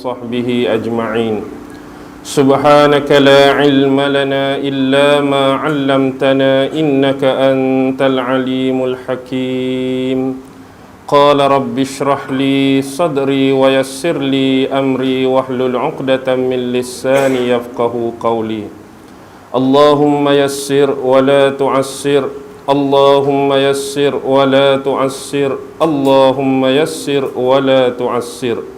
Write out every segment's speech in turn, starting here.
وصحبه أجمعين. سبحانك لا علم لنا إلا ما علمتنا إنك أنت العليم الحكيم. قال رب اشرح لي صدري ويسر لي أمري واحلل عقدة من لساني يفقه قولي. اللهم يسر ولا تعسر، اللهم يسر ولا تعسر، اللهم يسر ولا تعسر.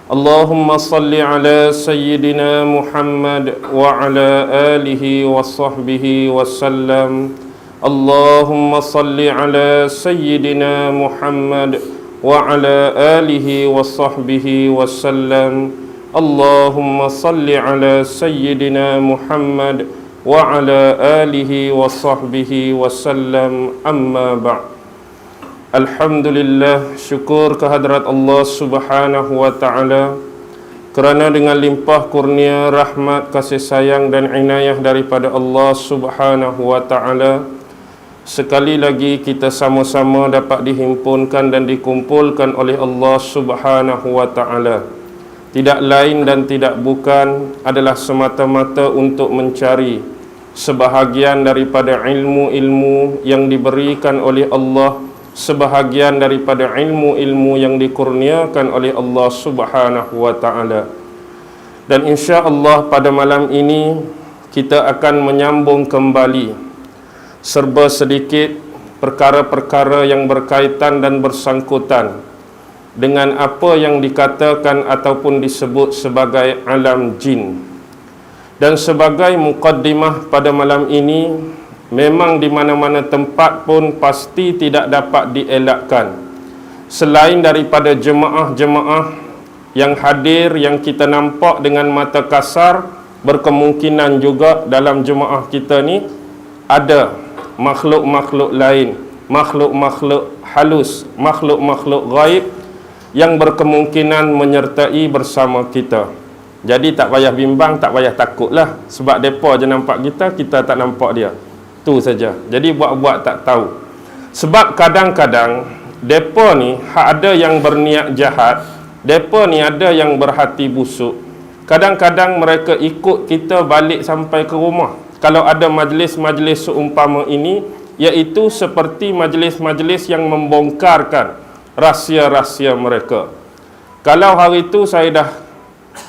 اللهم صل على سيدنا محمد وعلى آله وصحبه وسلم. اللهم صل على سيدنا محمد وعلى آله وصحبه وسلم. اللهم صل على سيدنا محمد وعلى آله وصحبه وسلم. Amma ba'd. Alhamdulillah, syukur kehadrat Allah Subhanahu wa ta'ala kerana dengan limpah kurnia, rahmat, kasih sayang dan inayah daripada Allah Subhanahu wa ta'ala, sekali lagi kita sama-sama dapat dihimpunkan dan dikumpulkan oleh Allah Subhanahu wa ta'ala. Tidak lain dan tidak bukan adalah semata-mata untuk mencari sebahagian daripada ilmu-ilmu yang diberikan oleh Allah, sebahagian daripada ilmu-ilmu yang dikurniakan oleh Allah Subhanahu wa ta'ala. Dan insya-Allah pada malam ini kita akan menyambung kembali serba sedikit perkara-perkara yang berkaitan dan bersangkutan dengan apa yang dikatakan ataupun disebut sebagai alam jin. Dan sebagai muqaddimah pada malam ini, memang di mana-mana tempat pun pasti tidak dapat dielakkan, selain daripada jemaah-jemaah yang hadir, yang kita nampak dengan mata kasar, berkemungkinan juga dalam jemaah kita ni ada makhluk-makhluk lain, makhluk-makhluk halus, makhluk-makhluk gaib yang berkemungkinan menyertai bersama kita. Jadi tak payah bimbang, tak payah takutlah, sebab depa je nampak kita, kita tak nampak dia. Tu saja. Jadi buat-buat tak tahu. Sebab kadang-kadang depa ni ada yang berniat jahat, depa ni ada yang berhati busuk. Kadang-kadang mereka ikut kita balik sampai ke rumah. Kalau ada majlis-majlis seumpama ini, iaitu seperti majlis-majlis yang membongkarkan rahsia-rahsia mereka. Kalau hari itu saya dah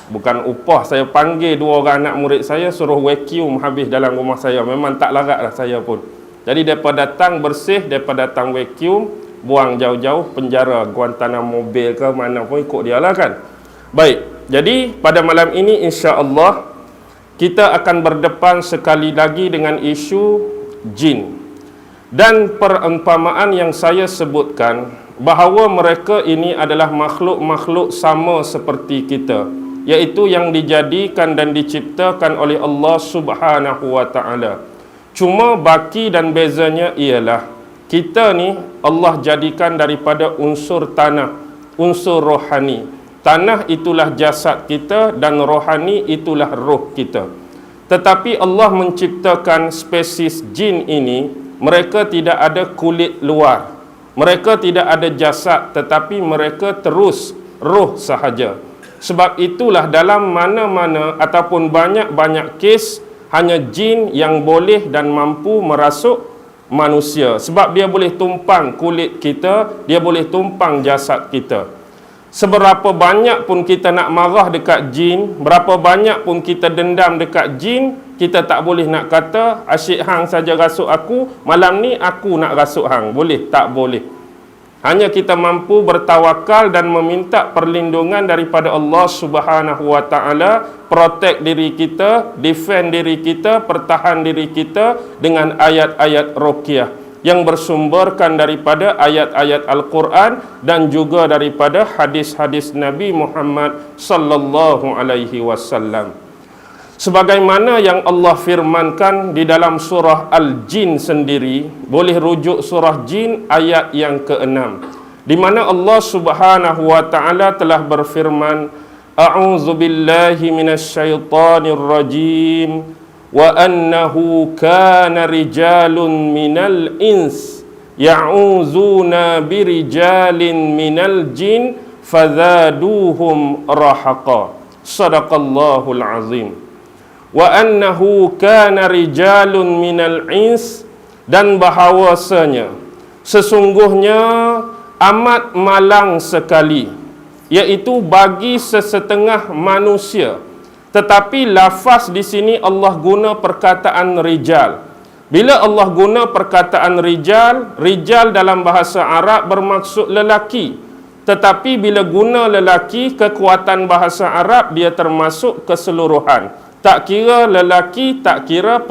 bukan upah, saya panggil 2 orang anak murid saya, suruh vacuum habis dalam rumah saya. Memang tak larat lah saya pun. Jadi mereka datang bersih, mereka datang vacuum, buang jauh-jauh penjara, Guantanamo Bay ke mana pun ikut dia lah kan. Baik, jadi pada malam ini insya-Allah kita akan berdepan sekali lagi dengan isu jin. Dan perumpamaan yang saya sebutkan bahawa mereka ini adalah makhluk-makhluk sama seperti kita, iaitu yang dijadikan dan diciptakan oleh Allah Subhanahu wa ta'ala. Cuma baki dan bezanya ialah kita ni Allah jadikan daripada unsur tanah, unsur rohani. Tanah itulah jasad kita dan rohani itulah roh kita. Tetapi Allah menciptakan spesies jin ini, mereka tidak ada kulit luar, mereka tidak ada jasad, tetapi mereka terus roh sahaja. Sebab itulah dalam mana-mana ataupun banyak-banyak kes hanya jin yang boleh dan mampu merasuk manusia. Sebab dia boleh tumpang kulit kita, dia boleh tumpang jasad kita. Seberapa banyak pun kita nak marah dekat jin, berapa banyak pun kita dendam dekat jin, kita tak boleh nak kata asyik hang saja rasuk aku, malam ni aku nak rasuk hang. Boleh? Tak boleh. Hanya kita mampu bertawakal dan meminta perlindungan daripada Allah Subhanahu wa ta'ala, protect diri kita, defend diri kita, pertahan diri kita dengan ayat-ayat ruqyah yang bersumberkan daripada ayat-ayat Al-Quran dan juga daripada hadis-hadis Nabi Muhammad sallallahu alaihi wasallam. Sebagaimana yang Allah firmankan di dalam surah Al-Jin sendiri, boleh rujuk surah Jin ayat yang ke-6, di mana Allah Subhanahu wa ta'ala telah berfirman, A'udzu billahi minasyaitonir rajim, wa annahu kana rijalun minal ins ya'uzuna birijalin minal jin fazaduhum rahaqa. Sadaqallahul azim. Wa annahu kana rijalun minal ins, dan bahawasanya sesungguhnya amat malang sekali, iaitu bagi sesetengah manusia. Tetapi lafaz di sini Allah guna perkataan rijal. Bila Allah guna perkataan rijal, rijal dalam bahasa Arab bermaksud lelaki. Tetapi bila guna lelaki, kekuatan bahasa Arab dia termasuk keseluruhan. Tak kira lelaki, tak kira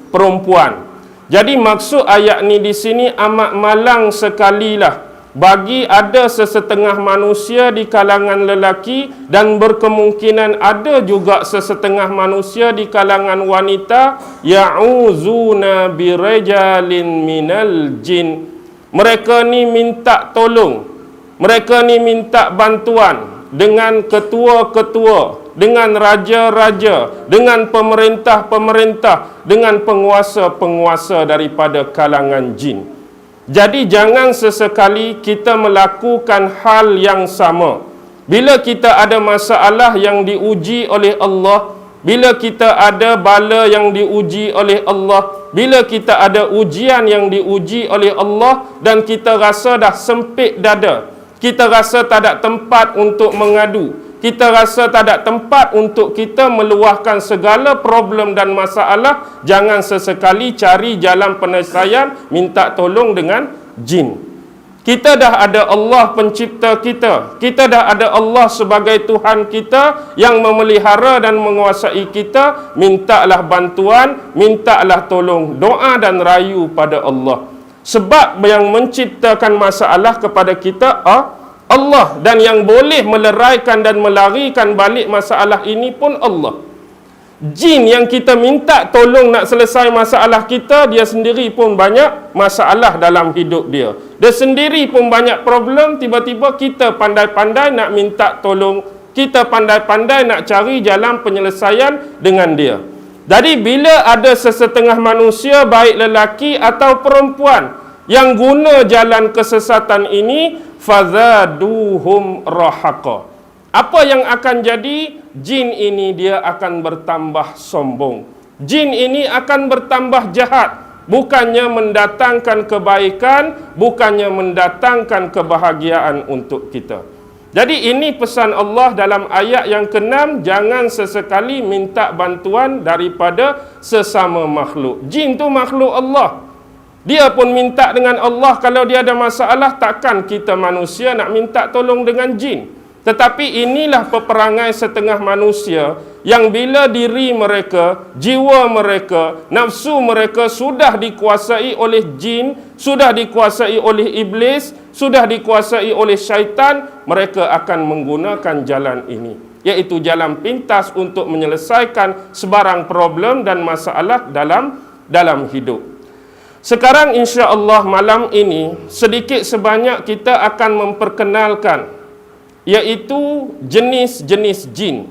perempuan. Jadi maksud ayat ni di sini amat malang sekalilah bagi ada sesetengah manusia di kalangan lelaki, dan berkemungkinan ada juga sesetengah manusia di kalangan wanita, ya'uzuna birajalin minal jin. Mereka ni minta tolong, mereka ni minta bantuan dengan ketua-ketua, dengan raja-raja, dengan pemerintah-pemerintah, dengan penguasa-penguasa daripada kalangan jin. Jadi jangan sesekali kita melakukan hal yang sama. Bila kita ada masalah yang diuji oleh Allah, bila kita ada bala yang diuji oleh Allah, bila kita ada ujian yang diuji oleh Allah, dan kita rasa dah sempit dada, kita rasa tak ada tempat untuk mengadu, kita rasa tak ada tempat untuk kita meluahkan segala problem dan masalah, jangan sesekali cari jalan penyelesaian minta tolong dengan jin. Kita dah ada Allah pencipta kita, kita dah ada Allah sebagai Tuhan kita yang memelihara dan menguasai kita. Mintalah bantuan, mintalah tolong, doa dan rayu pada Allah. Sebab yang menciptakan masalah kepada kita Allah, dan yang boleh meleraikan dan melarikan balik masalah ini pun Allah. Jin yang kita minta tolong nak selesai masalah kita, dia sendiri pun banyak masalah dalam hidup dia. Dia sendiri pun banyak problem, tiba-tiba kita pandai-pandai nak minta tolong, kita pandai-pandai nak cari jalan penyelesaian dengan dia. Jadi bila ada sesetengah manusia, baik lelaki atau perempuan, yang guna jalan kesesatan ini, fazaduhum rahaqa. Apa yang akan jadi? Jin ini dia akan bertambah sombong. Jin ini akan bertambah jahat. Bukannya mendatangkan kebaikan, bukannya mendatangkan kebahagiaan untuk kita. Jadi ini pesan Allah dalam ayat yang ke-6, jangan sesekali minta bantuan daripada sesama makhluk. Jin tu makhluk Allah. Dia pun minta dengan Allah. Kalau dia ada masalah, takkan kita manusia nak minta tolong dengan jin. Tetapi inilah peperangai setengah manusia yang bila diri mereka, jiwa mereka, nafsu mereka sudah dikuasai oleh jin, sudah dikuasai oleh iblis, sudah dikuasai oleh syaitan, mereka akan menggunakan jalan ini, iaitu jalan pintas untuk menyelesaikan sebarang problem dan masalah dalam hidup. Sekarang insya-Allah malam ini sedikit sebanyak kita akan memperkenalkan, iaitu jenis-jenis jin.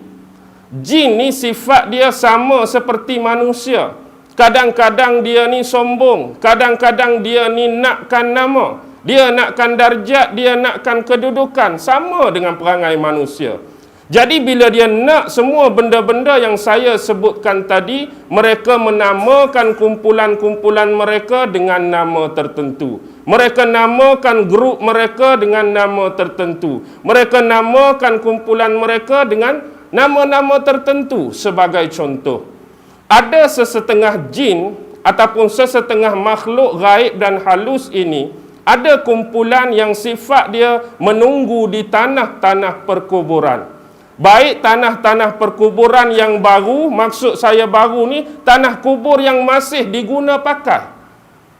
Jin ni sifat dia sama seperti manusia. Kadang-kadang dia ni sombong, kadang-kadang dia ni nakkan nama, dia nakkan darjat, dia nakkan kedudukan, sama dengan perangai manusia. Jadi bila dia nak semua benda-benda yang saya sebutkan tadi, mereka menamakan kumpulan-kumpulan mereka dengan nama tertentu. Mereka namakan grup mereka dengan nama tertentu. Mereka namakan kumpulan mereka dengan nama-nama tertentu. Sebagai contoh, ada sesetengah jin ataupun sesetengah makhluk gaib dan halus ini, ada kumpulan yang sifat dia menunggu di tanah-tanah perkuburan. Baik tanah-tanah perkuburan yang baru, maksud saya baru ni, tanah kubur yang masih diguna pakai.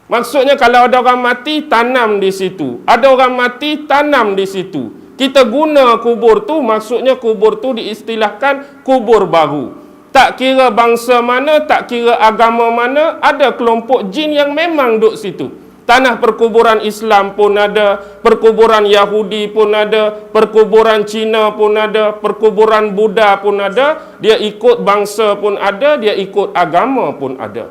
Maksudnya kalau ada orang mati, tanam di situ. Ada orang mati, tanam di situ. Kita guna kubur tu, maksudnya kubur tu diistilahkan kubur baru. Tak kira bangsa mana, tak kira agama mana, ada kelompok jin yang memang duduk situ. Tanah perkuburan Islam pun ada, perkuburan Yahudi pun ada, perkuburan Cina pun ada, perkuburan Buddha pun ada, dia ikut bangsa pun ada, dia ikut agama pun ada.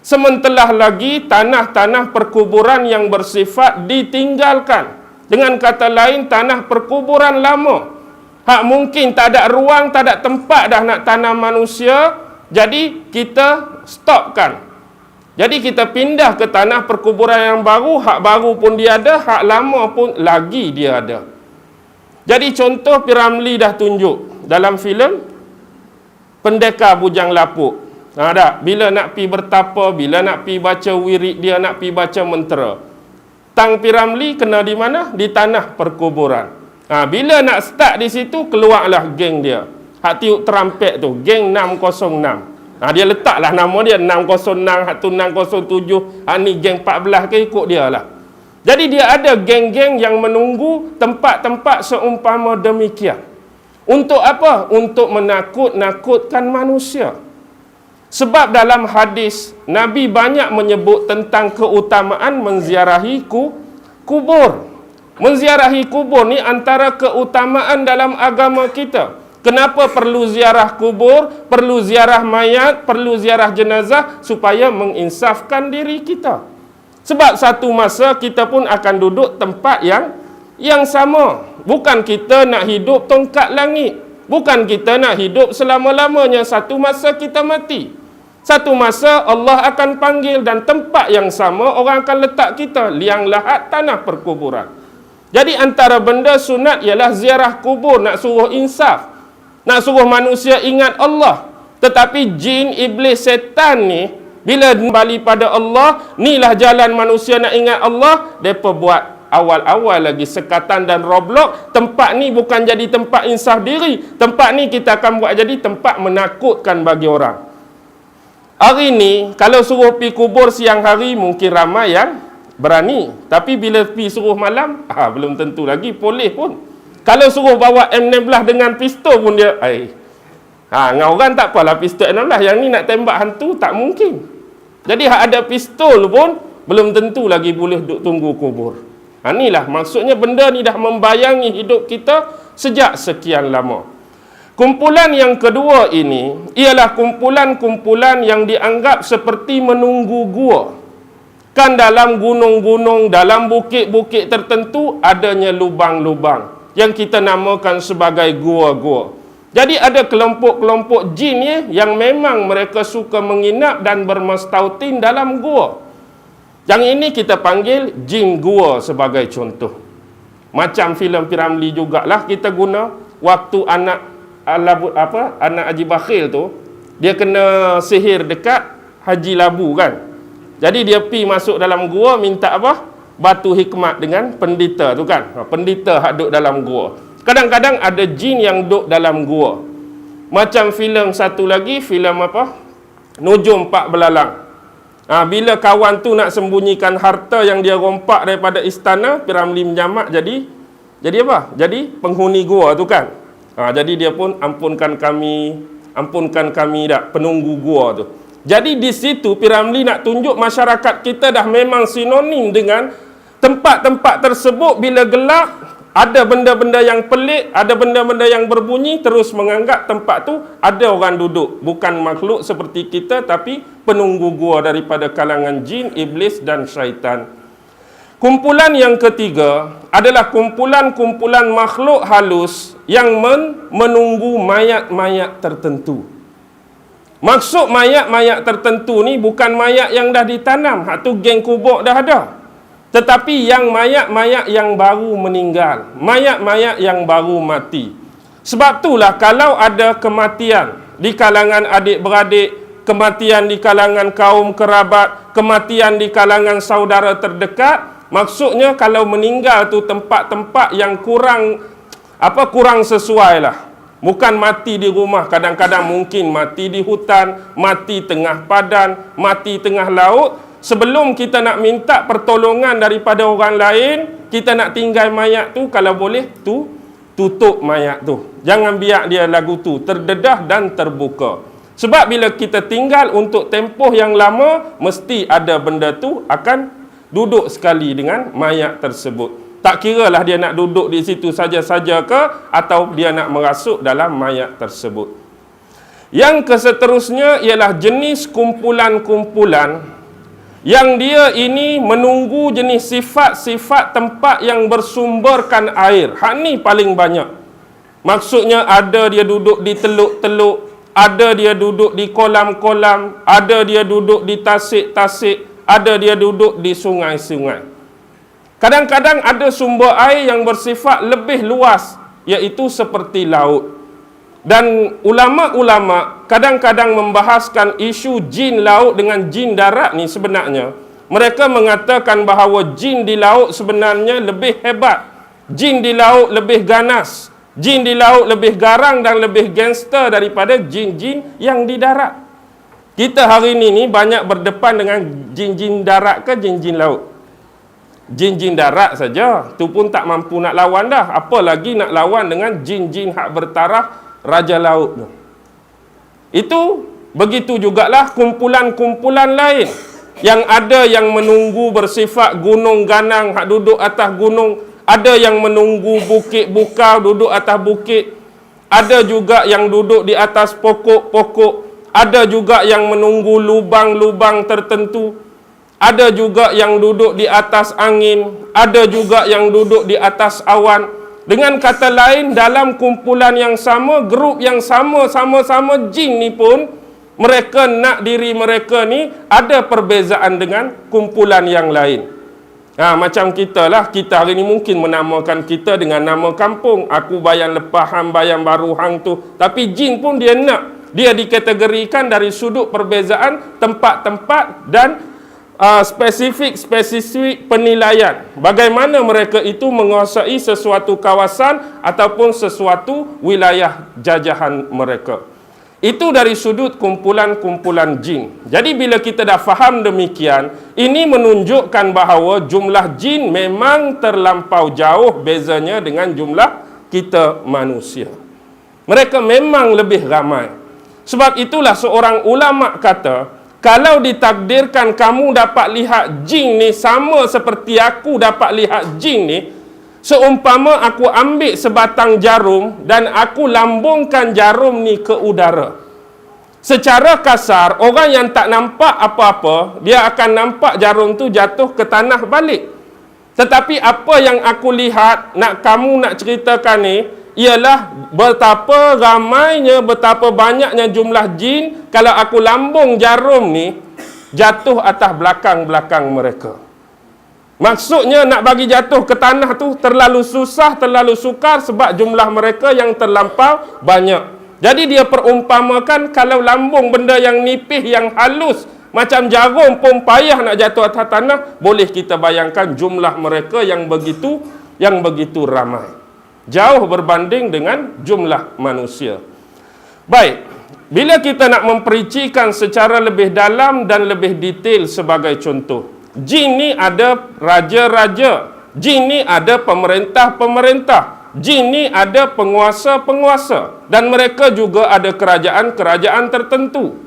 Sementara lagi tanah-tanah perkuburan yang bersifat ditinggalkan. Dengan kata lain, tanah perkuburan lama. Hak mungkin tak ada ruang, tak ada tempat dah nak tanam manusia. Jadi kita stopkan. Jadi kita pindah ke tanah perkuburan yang baru. Hak baru pun dia ada, hak lama pun lagi dia ada. Jadi contoh P.Ramlee dah tunjuk dalam filem Pendekar Bujang Lapuk. Bila nak pi bertapa, bila nak pi baca wirid dia, nak pi baca mentera, Tang P.Ramlee kena di mana? Di tanah perkuburan. Bila nak start di situ, keluarlah geng dia. Hak tiup terampet tu, geng 606. Dia letaklah nama dia 606, hak tu 607, hak ni geng 14 ke, ikut dia lah. Jadi dia ada geng-geng yang menunggu tempat-tempat seumpama demikian. Untuk apa? Untuk menakut-nakutkan manusia. Sebab dalam hadis, Nabi banyak menyebut tentang keutamaan menziarahi kubur. Menziarahi kubur ni antara keutamaan dalam agama kita. Kenapa perlu ziarah kubur, perlu ziarah mayat, perlu ziarah jenazah? Supaya menginsafkan diri kita. Sebab satu masa kita pun akan duduk tempat yang sama. Bukan kita nak hidup tongkat langit. Bukan kita nak hidup selama-lamanya. Satu masa kita mati. Satu masa Allah akan panggil dan tempat yang sama orang akan letak kita. Liang lahat tanah perkuburan. Jadi antara benda sunat ialah ziarah kubur, nak suruh insaf, nak suruh manusia ingat Allah. Tetapi jin, iblis, setan ni, bila kembali pada Allah, inilah jalan manusia nak ingat Allah, mereka buat awal-awal lagi sekatan dan roblok. Tempat ni bukan jadi tempat insaf diri, tempat ni kita akan buat jadi tempat menakutkan bagi orang. Hari ni, kalau suruh pergi kubur siang hari, mungkin ramai yang berani. Tapi bila pergi suruh malam, belum tentu lagi boleh pun. Kalau suruh bawa M16 dengan pistol pun dia, dengan orang tak apalah pistol M16, yang ni nak tembak hantu tak mungkin. Jadi hak ada pistol pun belum tentu lagi boleh duduk tunggu kubur. Inilah maksudnya benda ni dah membayangi hidup kita sejak sekian lama. Kumpulan yang kedua ini ialah kumpulan-kumpulan yang dianggap seperti menunggu gua. Kan dalam gunung-gunung, dalam bukit-bukit tertentu adanya lubang-lubang yang kita namakan sebagai gua-gua. Jadi ada kelompok-kelompok jin yang memang mereka suka menginap dan bermastautin dalam gua. Yang ini kita panggil jin gua sebagai contoh. Macam filem P.Ramlee jugalah kita guna waktu anak Haji Bakhil tu, dia kena sihir dekat Haji Labu kan. Jadi dia pi masuk dalam gua minta apa? Batu hikmat dengan pendeta tu kan. Pendeta hak duduk dalam gua. Kadang-kadang ada jin yang duduk dalam gua. Macam filem satu lagi, filem apa? Nujum Pak Belalang. Bila kawan tu nak sembunyikan harta yang dia rompak daripada istana, P.Ramlee menjamak jadi apa? Jadi penghuni gua tu kan. Jadi dia pun ampunkan kami dak penunggu gua tu. Jadi di situ P.Ramlee nak tunjuk masyarakat kita dah memang sinonim dengan tempat-tempat tersebut. Bila gelap, ada benda-benda yang pelik, ada benda-benda yang berbunyi, terus menganggap tempat tu ada orang duduk. Bukan makhluk seperti kita, tapi penunggu gua daripada kalangan jin, iblis dan syaitan. Kumpulan yang ketiga adalah kumpulan-kumpulan makhluk halus yang menunggu mayat-mayat tertentu. Maksud mayat-mayat tertentu ni bukan mayat yang dah ditanam, hak tu geng kubur dah ada. Tetapi yang mayat-mayat yang baru meninggal, mayat-mayat yang baru mati. Sebab itulah kalau ada kematian di kalangan adik-beradik, kematian di kalangan kaum kerabat, kematian di kalangan saudara terdekat, maksudnya kalau meninggal tu tempat-tempat yang kurang sesuai lah. Bukan mati di rumah, kadang-kadang mungkin mati di hutan, mati tengah padan, mati tengah laut. Sebelum kita nak minta pertolongan daripada orang lain, kita nak tinggal mayat tu, kalau boleh tutup mayat tu. Jangan biar dia lagu tu terdedah dan terbuka. Sebab bila kita tinggal untuk tempoh yang lama, mesti ada benda tu akan duduk sekali dengan mayat tersebut. Tak kiralah dia nak duduk di situ saja-saja ke, atau dia nak merasuk dalam mayat tersebut. Yang keseterusnya ialah jenis kumpulan-kumpulan yang dia ini menunggu jenis sifat-sifat tempat yang bersumberkan air. Hak ni paling banyak. Maksudnya ada dia duduk di teluk-teluk, ada dia duduk di kolam-kolam, ada dia duduk di tasik-tasik, ada dia duduk di sungai-sungai. Kadang-kadang ada sumber air yang bersifat lebih luas, iaitu seperti laut. Dan ulama-ulama kadang-kadang membahaskan isu jin laut dengan jin darat ni sebenarnya. Mereka mengatakan bahawa jin di laut sebenarnya lebih hebat. Jin di laut lebih ganas. Jin di laut lebih garang dan lebih gangster daripada jin-jin yang di darat. Kita hari ini banyak berdepan dengan jin-jin darat ke jin-jin laut. Jin-jin darat saja, tu pun tak mampu nak lawan dah. Apa lagi nak lawan dengan jin-jin hak bertaraf Raja Laut tu. Itu begitu jugalah kumpulan-kumpulan lain yang ada yang menunggu bersifat gunung ganang hak duduk atas gunung, ada yang menunggu bukit bukau duduk atas bukit, ada juga yang duduk di atas pokok-pokok, ada juga yang menunggu lubang-lubang tertentu, ada juga yang duduk di atas angin, ada juga yang duduk di atas awan. Dengan kata lain, dalam kumpulan yang sama, grup yang sama-sama jin ni pun, mereka nak diri mereka ni ada perbezaan dengan kumpulan yang lain. Macam kita lah, kita hari ni mungkin menamakan kita dengan nama kampung. Aku Bayan Lepah, hang Bayan Baru hang tu. Tapi jin pun dia nak. Dia dikategorikan dari sudut perbezaan tempat-tempat dan spesifik penilaian. Bagaimana mereka itu menguasai sesuatu kawasan ataupun sesuatu wilayah jajahan mereka. Itu dari sudut kumpulan-kumpulan jin. Jadi bila kita dah faham demikian, ini menunjukkan bahawa jumlah jin memang terlampau jauh bezanya dengan jumlah kita manusia. Mereka memang lebih ramai. Sebab itulah seorang ulama kata, kalau ditakdirkan kamu dapat lihat jin ni sama seperti aku dapat lihat jin ni, seumpama aku ambil sebatang jarum dan aku lambungkan jarum ni ke udara. Secara kasar, orang yang tak nampak apa-apa, dia akan nampak jarum tu jatuh ke tanah balik. Tetapi apa yang aku lihat, kamu nak ceritakan ni, ialah betapa ramainya, betapa banyaknya jumlah jin kalau aku lambung jarum ni jatuh atas belakang-belakang mereka. Maksudnya nak bagi jatuh ke tanah tu terlalu susah, terlalu sukar sebab jumlah mereka yang terlampau banyak. Jadi dia perumpamakan kalau lambung benda yang nipis, yang halus macam jarum pun payah nak jatuh atas tanah, boleh kita bayangkan jumlah mereka yang begitu ramai. Jauh berbanding dengan jumlah manusia. Baik, bila kita nak memperincikan secara lebih dalam dan lebih detail sebagai contoh, jin ni ada raja-raja, jin ni ada pemerintah-pemerintah, jin ni ada penguasa-penguasa, dan mereka juga ada kerajaan-kerajaan tertentu.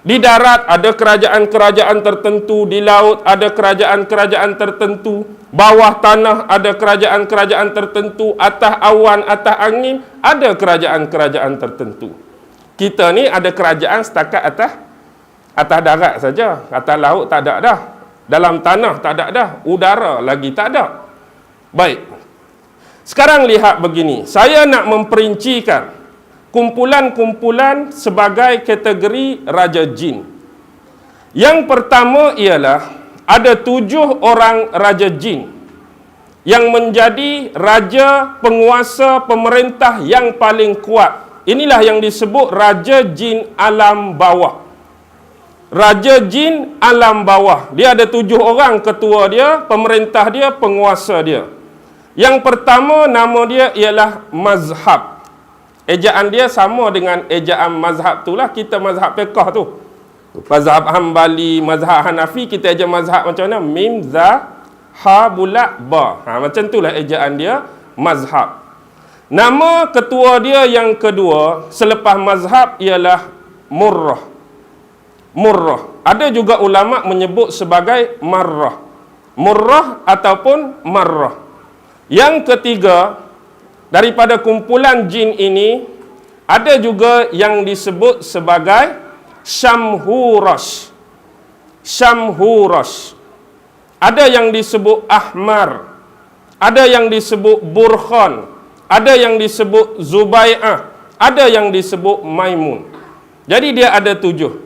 Di darat ada kerajaan-kerajaan tertentu, di laut ada kerajaan-kerajaan tertentu, bawah tanah ada kerajaan-kerajaan tertentu, atas awan, atas angin ada kerajaan-kerajaan tertentu. Kita ni ada kerajaan setakat atas darat saja, atas laut tak ada dah, dalam tanah tak ada dah, udara lagi tak ada. Baik. Sekarang lihat begini, saya nak memperincikan kumpulan-kumpulan sebagai kategori raja jin. Yang pertama ialah ada 7 orang raja jin yang menjadi raja, penguasa, pemerintah yang paling kuat. Inilah yang disebut raja jin alam bawah. Raja jin alam bawah. Dia ada 7 orang ketua dia, pemerintah dia, penguasa dia. Yang pertama nama dia ialah mazhab. Ejaan dia sama dengan ejaan mazhab tu lah. Kita mazhab fiqh tu. Mazhab Hambali, mazhab Hanafi, kita eja mazhab macam mana? Mim, za, ha, bulak, ba. Macam tu lah ejaan dia, mazhab. Nama ketua dia yang kedua selepas mazhab ialah murrah. Murrah. Ada juga ulama menyebut sebagai marrah. Murrah ataupun marrah. Yang ketiga, daripada kumpulan jin ini, ada juga yang disebut sebagai Syamhuras. Syamhurash. Ada yang disebut Ahmar, ada yang disebut Burkhan, ada yang disebut Zubai'ah, ada yang disebut Maimun. Jadi dia ada 7.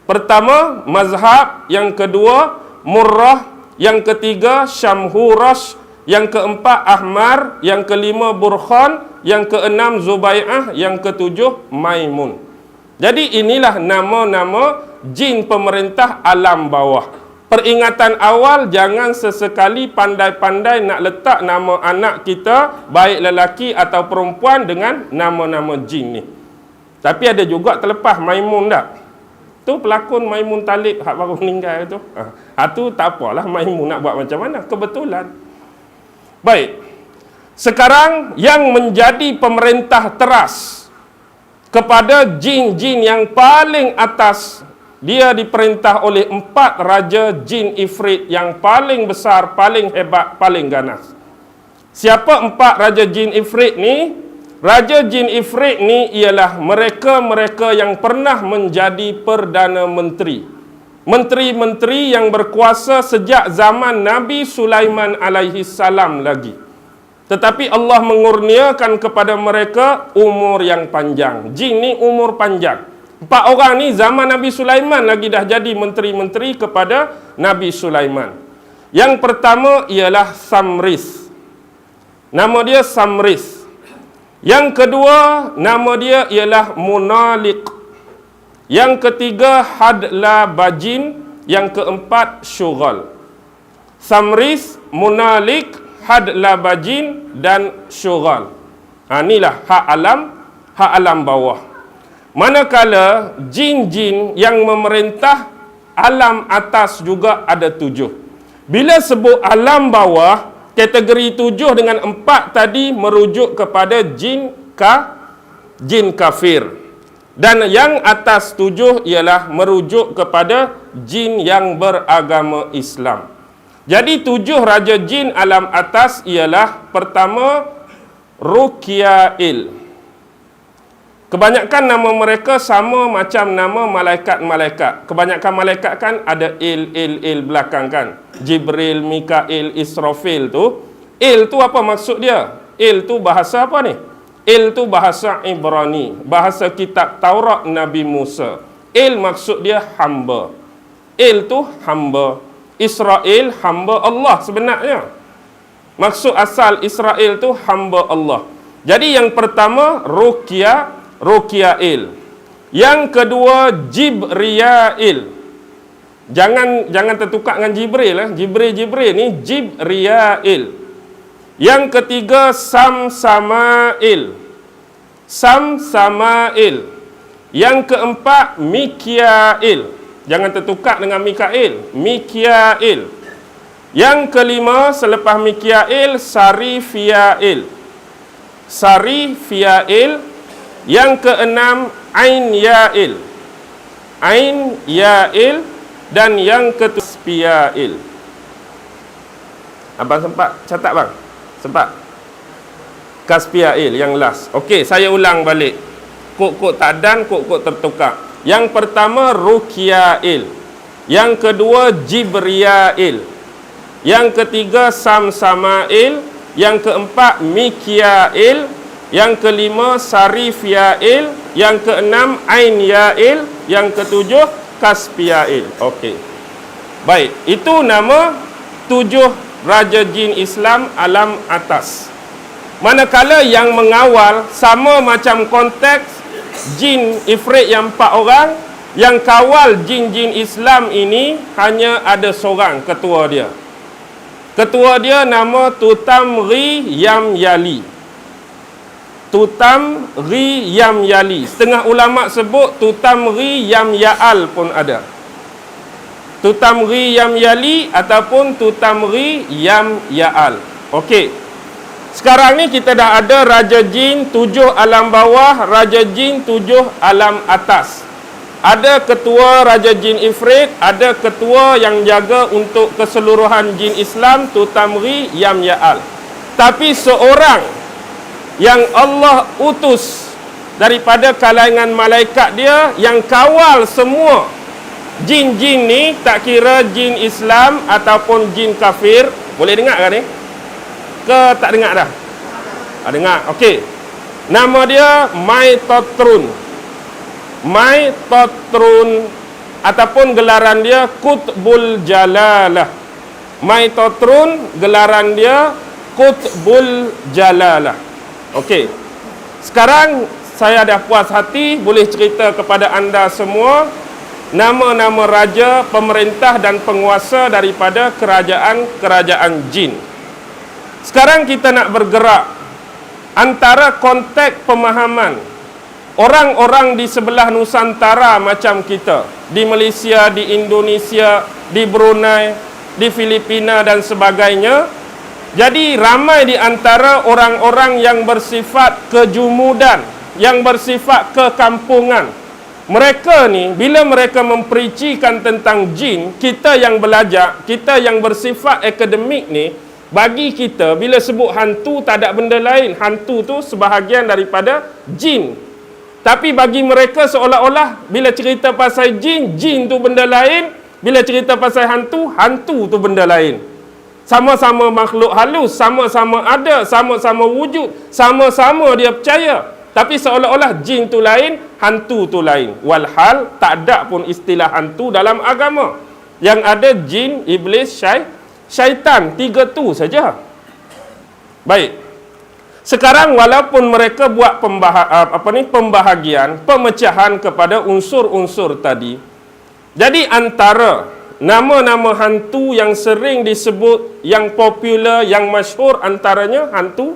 Pertama mazhab, yang kedua Murrah, yang ketiga Syamhurash, yang keempat Ahmar, yang kelima Burkhan, yang keenam Zubai'ah, yang ketujuh Maimun. Jadi inilah nama-nama jin pemerintah alam bawah. Peringatan awal, jangan sesekali pandai-pandai nak letak nama anak kita, baik lelaki atau perempuan, dengan nama-nama jin ni. Tapi ada juga terlepas Maimun tak? Tu pelakon Maimun Talib hak baru meninggal tu. Tu tak apalah, Maimun nak buat macam mana? Kebetulan. Baik. Sekarang yang menjadi pemerintah teras kepada jin-jin yang paling atas, dia diperintah oleh 4 raja jin ifrit yang paling besar, paling hebat, paling ganas. Siapa 4 raja jin ifrit ni? Raja jin ifrit ni ialah mereka-mereka yang pernah menjadi Perdana Menteri. Menteri-menteri yang berkuasa sejak zaman Nabi Sulaiman alaihi salam lagi. Tetapi Allah mengurniakan kepada mereka umur yang panjang. Jin ni umur panjang. 4 orang ni zaman Nabi Sulaiman lagi dah jadi menteri-menteri kepada Nabi Sulaiman. Yang pertama ialah Samris. Nama dia Samris. Yang kedua nama dia ialah Munalik. Yang ketiga Hadla Bajin. Yang keempat Syughal. Samris, Munalik, Hadla Bajin dan Syughal. Inilah hak alam bawah. Manakala jin-jin yang memerintah alam atas juga ada 7. Bila sebut alam bawah, kategori 7 dengan 4 tadi merujuk kepada jin kafir. Dan yang atas 7 ialah merujuk kepada jin yang beragama Islam. Jadi 7 raja jin alam atas ialah pertama Ruqyail. Kebanyakan nama mereka sama macam nama malaikat-malaikat. Kebanyakan malaikat kan ada il belakang kan. Jibril, Mikail, Israfil tu. Il tu apa maksud dia? Il tu bahasa apa ni? Il tu bahasa Ibrani. Bahasa kitab Taurat Nabi Musa. Il maksud dia hamba. Il tu hamba. Israel hamba Allah sebenarnya. Maksud asal Israel tu hamba Allah. Jadi yang pertama Ruqyail. Yang kedua Jibriyail. Jangan tertukar dengan Jibril lah. Jibril ni Jibriyail. Yang ketiga Samsamail. Yang keempat Mikyail. Jangan tertukar dengan Mikail. Mikyail. Yang kelima selepas Mikyail Sarifiyail. Yang keenam Ainyail. Dan yang ketujuh Abang sempat catat bang? Sempat? Kaspiail yang last. Okey, saya ulang balik. Kod-kod tak dan, kod-kod tertukar. Yang pertama Ruqyail. Yang kedua Jibriyail. Yang ketiga Samsamail. Yang keempat Mikyail. Yang kelima Sarifiyail. Yang keenam Ainyail. Yang ketujuh Kaspiail. Okey. Baik, itu nama 7 raja jin Islam alam atas. Manakala yang mengawal sama macam konteks jin ifrit yang 4 orang, yang kawal jin-jin Islam ini hanya ada seorang ketua dia. Ketua dia nama Tutamri Yamyali. Tutamri Yamyali. Setengah ulama sebut Tutamri Yamyaal pun ada. Tutamri Yamyali ataupun Tutamri Yamyaal. Okey. Sekarang ni kita dah ada raja jin 7 alam bawah, raja jin 7 alam atas. Ada ketua raja jin ifrit, ada ketua yang jaga untuk keseluruhan jin Islam, Tutamri Yamyaal. Tapi seorang yang Allah utus daripada kalangan malaikat dia yang kawal semua Jin-jin ni tak kira jin Islam ataupun jin kafir. Boleh dengar kan ni? Ke tak dengar dah? Dengar. Okey. Nama dia Maitotrun. Maitotrun ataupun gelaran dia Qutbul Jalalah. Maitotrun gelaran dia Qutbul Jalalah. Okey. Sekarang saya dah puas hati boleh cerita kepada anda semua nama-nama raja, pemerintah dan penguasa daripada kerajaan-kerajaan jin. Sekarang kita nak bergerak antara konteks pemahaman orang-orang di sebelah Nusantara macam kita, di Malaysia, di Indonesia, di Brunei, di Filipina dan sebagainya. Jadi ramai di antara orang-orang yang bersifat kejumudan, yang bersifat kekampungan. Mereka ni bila mereka mempericikan tentang jin, kita yang belajar, kita yang bersifat akademik ni, bagi kita bila sebut hantu tak ada benda lain. Hantu tu sebahagian daripada jin. Tapi bagi mereka seolah-olah bila cerita pasal jin, jin tu benda lain. Bila cerita pasal hantu, hantu tu benda lain. Sama-sama makhluk halus, sama-sama ada, sama-sama wujud, sama-sama dia percaya. Tapi seolah-olah jin tu lain, hantu tu lain. Walhal tak ada pun istilah hantu dalam agama. Yang ada jin, iblis, syaitan. 3 tu saja. Baik. Sekarang walaupun mereka buat pembahagian, pemecahan kepada unsur-unsur tadi. Jadi antara nama-nama hantu yang sering disebut, yang popular, yang masyhur antaranya hantu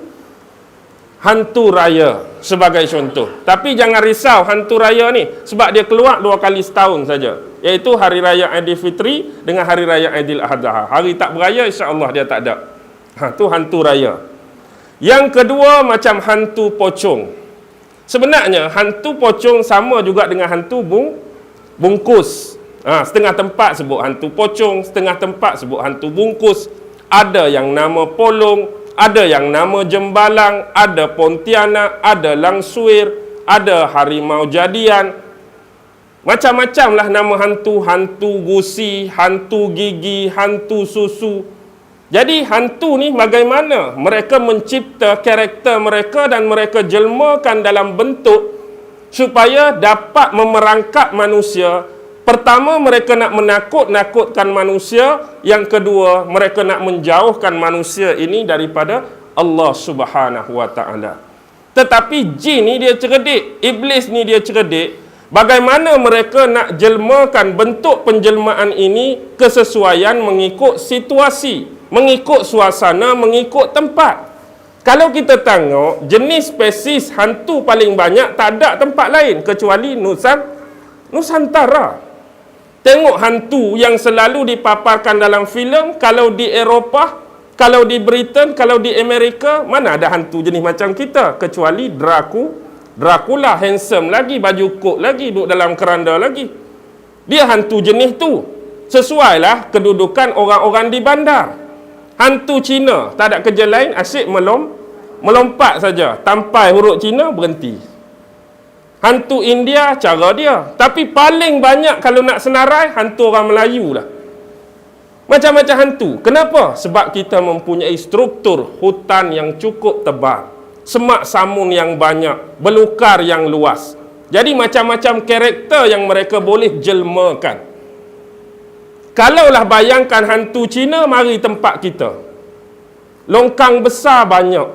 raya sebagai contoh. Tapi jangan risau hantu raya ni sebab dia keluar 2 kali setahun saja, iaitu hari raya Aidilfitri dengan hari raya Aidil Adha. Hari tak beraya insya-Allah dia tak ada. Tu hantu raya. Yang kedua macam hantu pocong. Sebenarnya hantu pocong sama juga dengan hantu bungkus. Setengah tempat sebut hantu pocong, setengah tempat sebut hantu bungkus. Ada yang nama polong, ada yang nama jembalang, ada pontianak, ada langsuir, ada harimau jadian. Macam-macam lah nama hantu. Hantu gusi, hantu gigi, hantu susu. Jadi hantu ni bagaimana mereka mencipta karakter mereka dan mereka jelmakan dalam bentuk supaya dapat memerangkap manusia. Pertama, mereka nak menakut-nakutkan manusia. Yang kedua, mereka nak menjauhkan manusia ini daripada Allah Subhanahu Wa Taala. Tetapi jin ni dia cerdik, iblis ni dia cerdik. Bagaimana mereka nak jelmakan bentuk penjelmaan ini kesesuaian mengikut situasi, mengikut suasana, mengikut tempat. Kalau kita tengok jenis spesies hantu paling banyak tak ada tempat lain kecuali Nusantara. Tengok hantu yang selalu dipaparkan dalam filem, kalau di Eropah, kalau di Britain, kalau di Amerika, mana ada hantu jenis macam kita kecuali Dracula, handsome lagi, baju kot lagi, duduk dalam keranda lagi. Dia hantu jenis tu. Sesuailah kedudukan orang-orang di bandar. Hantu Cina tak ada kerja lain, asyik melompat saja. Tampai huruf Cina berhenti. Hantu India cara dia. Tapi paling banyak kalau nak senarai hantu orang Melayu lah. Macam-macam hantu. Kenapa? Sebab kita mempunyai struktur hutan yang cukup tebal, semak samun yang banyak, belukar yang luas. Jadi macam-macam karakter yang mereka boleh jelmakan. Kalaulah bayangkan hantu Cina mari tempat kita. Longkang besar banyak,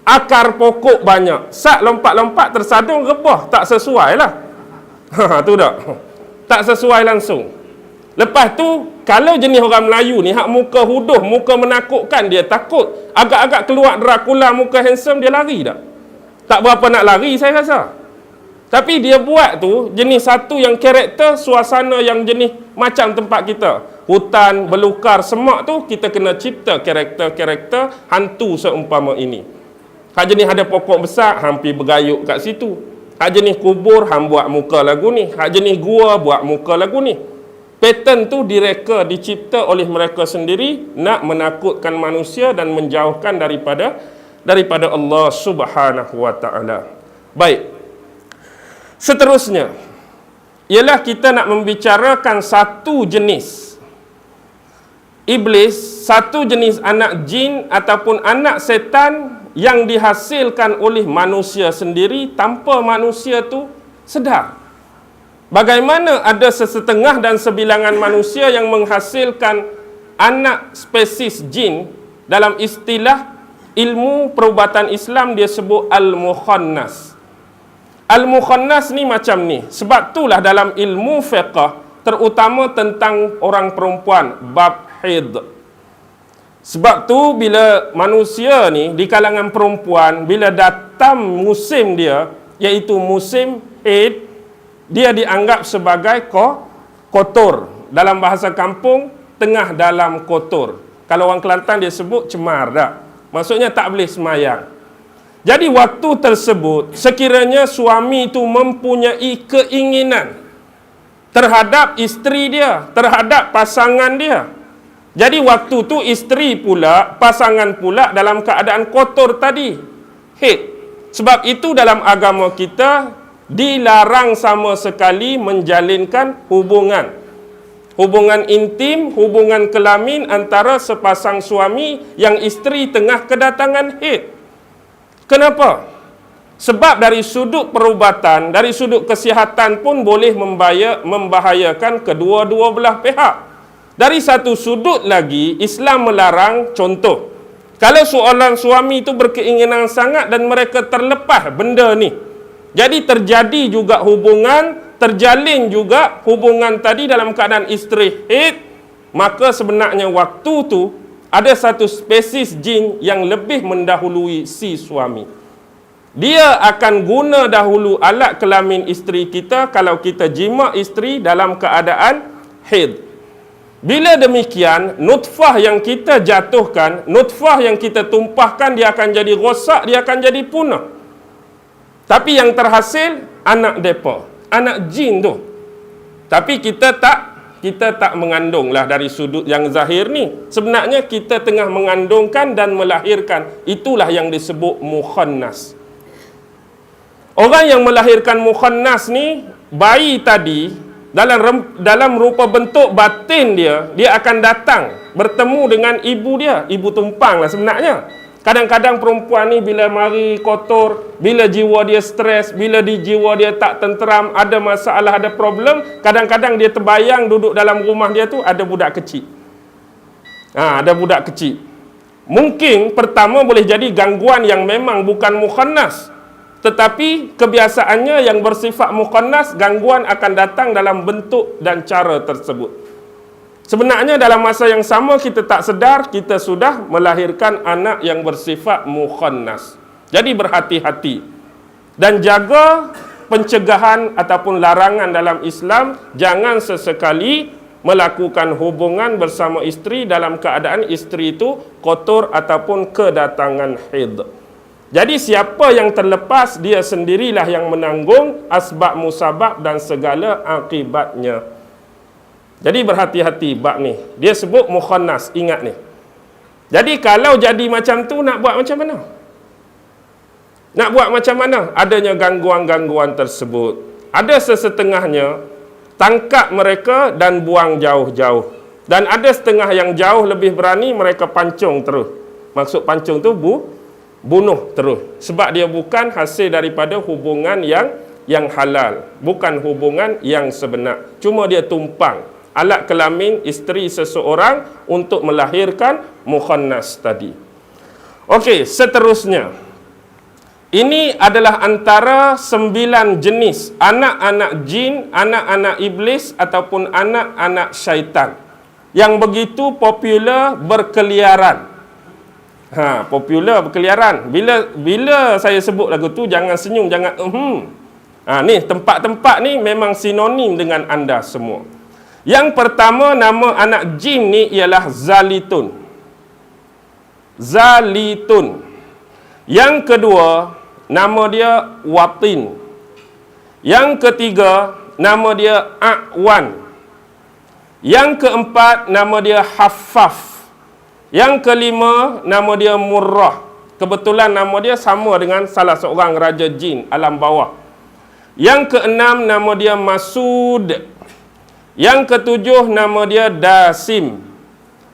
akar pokok banyak. Sat lompat-lompat tersadung rebah, tak sesuai lah. Tu tak? Tak sesuai langsung. Lepas tu, kalau jenis orang Melayu ni, hak muka huduh, muka menakutkan, dia takut. Agak-agak keluar Dracula, muka handsome, dia lari tak? Tak berapa nak lari saya rasa. Tapi dia buat tu, jenis satu yang karakter, suasana yang jenis macam tempat kita. Hutan, belukar, semak tu, kita kena cipta karakter-karakter hantu seumpama ini. Hak jenis ada pokok besar, hampir bergayuk kat situ. Hak jenis kubur, hang buat muka lagu ni. Hak jenis gua, buat muka lagu ni. Pattern tu direka, dicipta oleh mereka sendiri, nak menakutkan manusia dan menjauhkan daripada Allah Subhanahu Wa Taala. Baik. Seterusnya, ialah kita nak membicarakan satu jenis iblis, satu jenis anak jin ataupun anak setan yang dihasilkan oleh manusia sendiri tanpa manusia tu sedar. Bagaimana ada sesetengah dan sebilangan manusia yang menghasilkan anak spesies jin, dalam istilah ilmu perubatan Islam dia sebut al-mukhannas. Al-mukhannas ni macam ni. Sebab itulah dalam ilmu fiqh, terutama tentang orang perempuan, bab haid. Sebab tu bila manusia ni di kalangan perempuan, bila datang musim dia, iaitu musim haid, dia dianggap sebagai kotor. Dalam bahasa kampung, tengah dalam kotor. Kalau orang Kelantan dia sebut cemar tak? Maksudnya tak boleh semayang. Jadi waktu tersebut, sekiranya suami itu mempunyai keinginan terhadap isteri dia, terhadap pasangan dia. Jadi waktu tu isteri pula, pasangan pula dalam keadaan kotor tadi, haid. Sebab itu dalam agama kita dilarang sama sekali menjalinkan hubungan intim, hubungan kelamin antara sepasang suami yang isteri tengah kedatangan haid. Kenapa? Sebab dari sudut perubatan, dari sudut kesihatan pun boleh membahayakan kedua-dua belah pihak. Dari satu sudut lagi, Islam melarang, contoh, kalau seorang suami itu berkeinginan sangat dan mereka terlepas benda ni, jadi terjadi juga hubungan, terjalin juga hubungan tadi dalam keadaan isteri haid, maka sebenarnya waktu tu ada satu spesies jin yang lebih mendahului si suami. Dia akan guna dahulu alat kelamin isteri kita kalau kita jima isteri dalam keadaan haid. Bila demikian, nutfah yang kita jatuhkan, nutfah yang kita tumpahkan, dia akan jadi rosak, dia akan jadi punah. Tapi yang terhasil, anak depa, anak jin tu. Tapi kita tak mengandunglah dari sudut yang zahir ni. Sebenarnya kita tengah mengandungkan dan melahirkan. Itulah yang disebut mukhannas. Orang yang melahirkan mukhannas ni, bayi tadi, dalam rupa bentuk batin dia akan datang bertemu dengan ibu dia, ibu tumpang lah sebenarnya. Kadang-kadang perempuan ni bila mari kotor, bila jiwa dia stres, bila jiwa dia tak tenteram, ada masalah, ada problem, kadang-kadang dia terbayang duduk dalam rumah dia tu ada budak kecil. Ada budak kecil. Mungkin pertama boleh jadi gangguan yang memang bukan mukhannas. Tetapi kebiasaannya yang bersifat mukhannas, gangguan akan datang dalam bentuk dan cara tersebut. Sebenarnya dalam masa yang sama kita tak sedar, kita sudah melahirkan anak yang bersifat mukhannas. Jadi berhati-hati. Dan jaga pencegahan ataupun larangan dalam Islam, jangan sesekali melakukan hubungan bersama isteri dalam keadaan isteri itu kotor ataupun kedatangan haid. Jadi siapa yang terlepas, dia sendirilah yang menanggung asbab musabab dan segala akibatnya. Jadi berhati-hati bab ni. Dia sebut mukhannas, ingat ni. Jadi kalau jadi macam tu, nak buat macam mana? Nak buat macam mana? Adanya gangguan-gangguan tersebut. Ada sesetengahnya, tangkap mereka dan buang jauh-jauh. Dan ada setengah yang jauh lebih berani, mereka pancung terus. Maksud pancung tu bunuh terus. Sebab dia bukan hasil daripada hubungan yang halal. Bukan hubungan yang sebenar. Cuma dia tumpang alat kelamin isteri seseorang untuk melahirkan mukhannas tadi. Okey, seterusnya. Ini adalah antara 9 jenis anak-anak jin, anak-anak iblis ataupun anak-anak syaitan yang begitu popular berkeliaran. Popular berkeliaran. Bila saya sebut lagu tu, jangan senyum, jangan ni tempat-tempat ni memang sinonim dengan anda semua. Yang pertama, nama anak jin ni ialah Zalitun. Zalitun. Yang kedua, nama dia Watin. Yang ketiga, nama dia A'wan. Yang keempat, nama dia Haffaf. Yang kelima, nama dia Murrah. Kebetulan nama dia sama dengan salah seorang raja jin alam bawah. Yang keenam nama dia Masud. Yang ketujuh nama dia Dasim.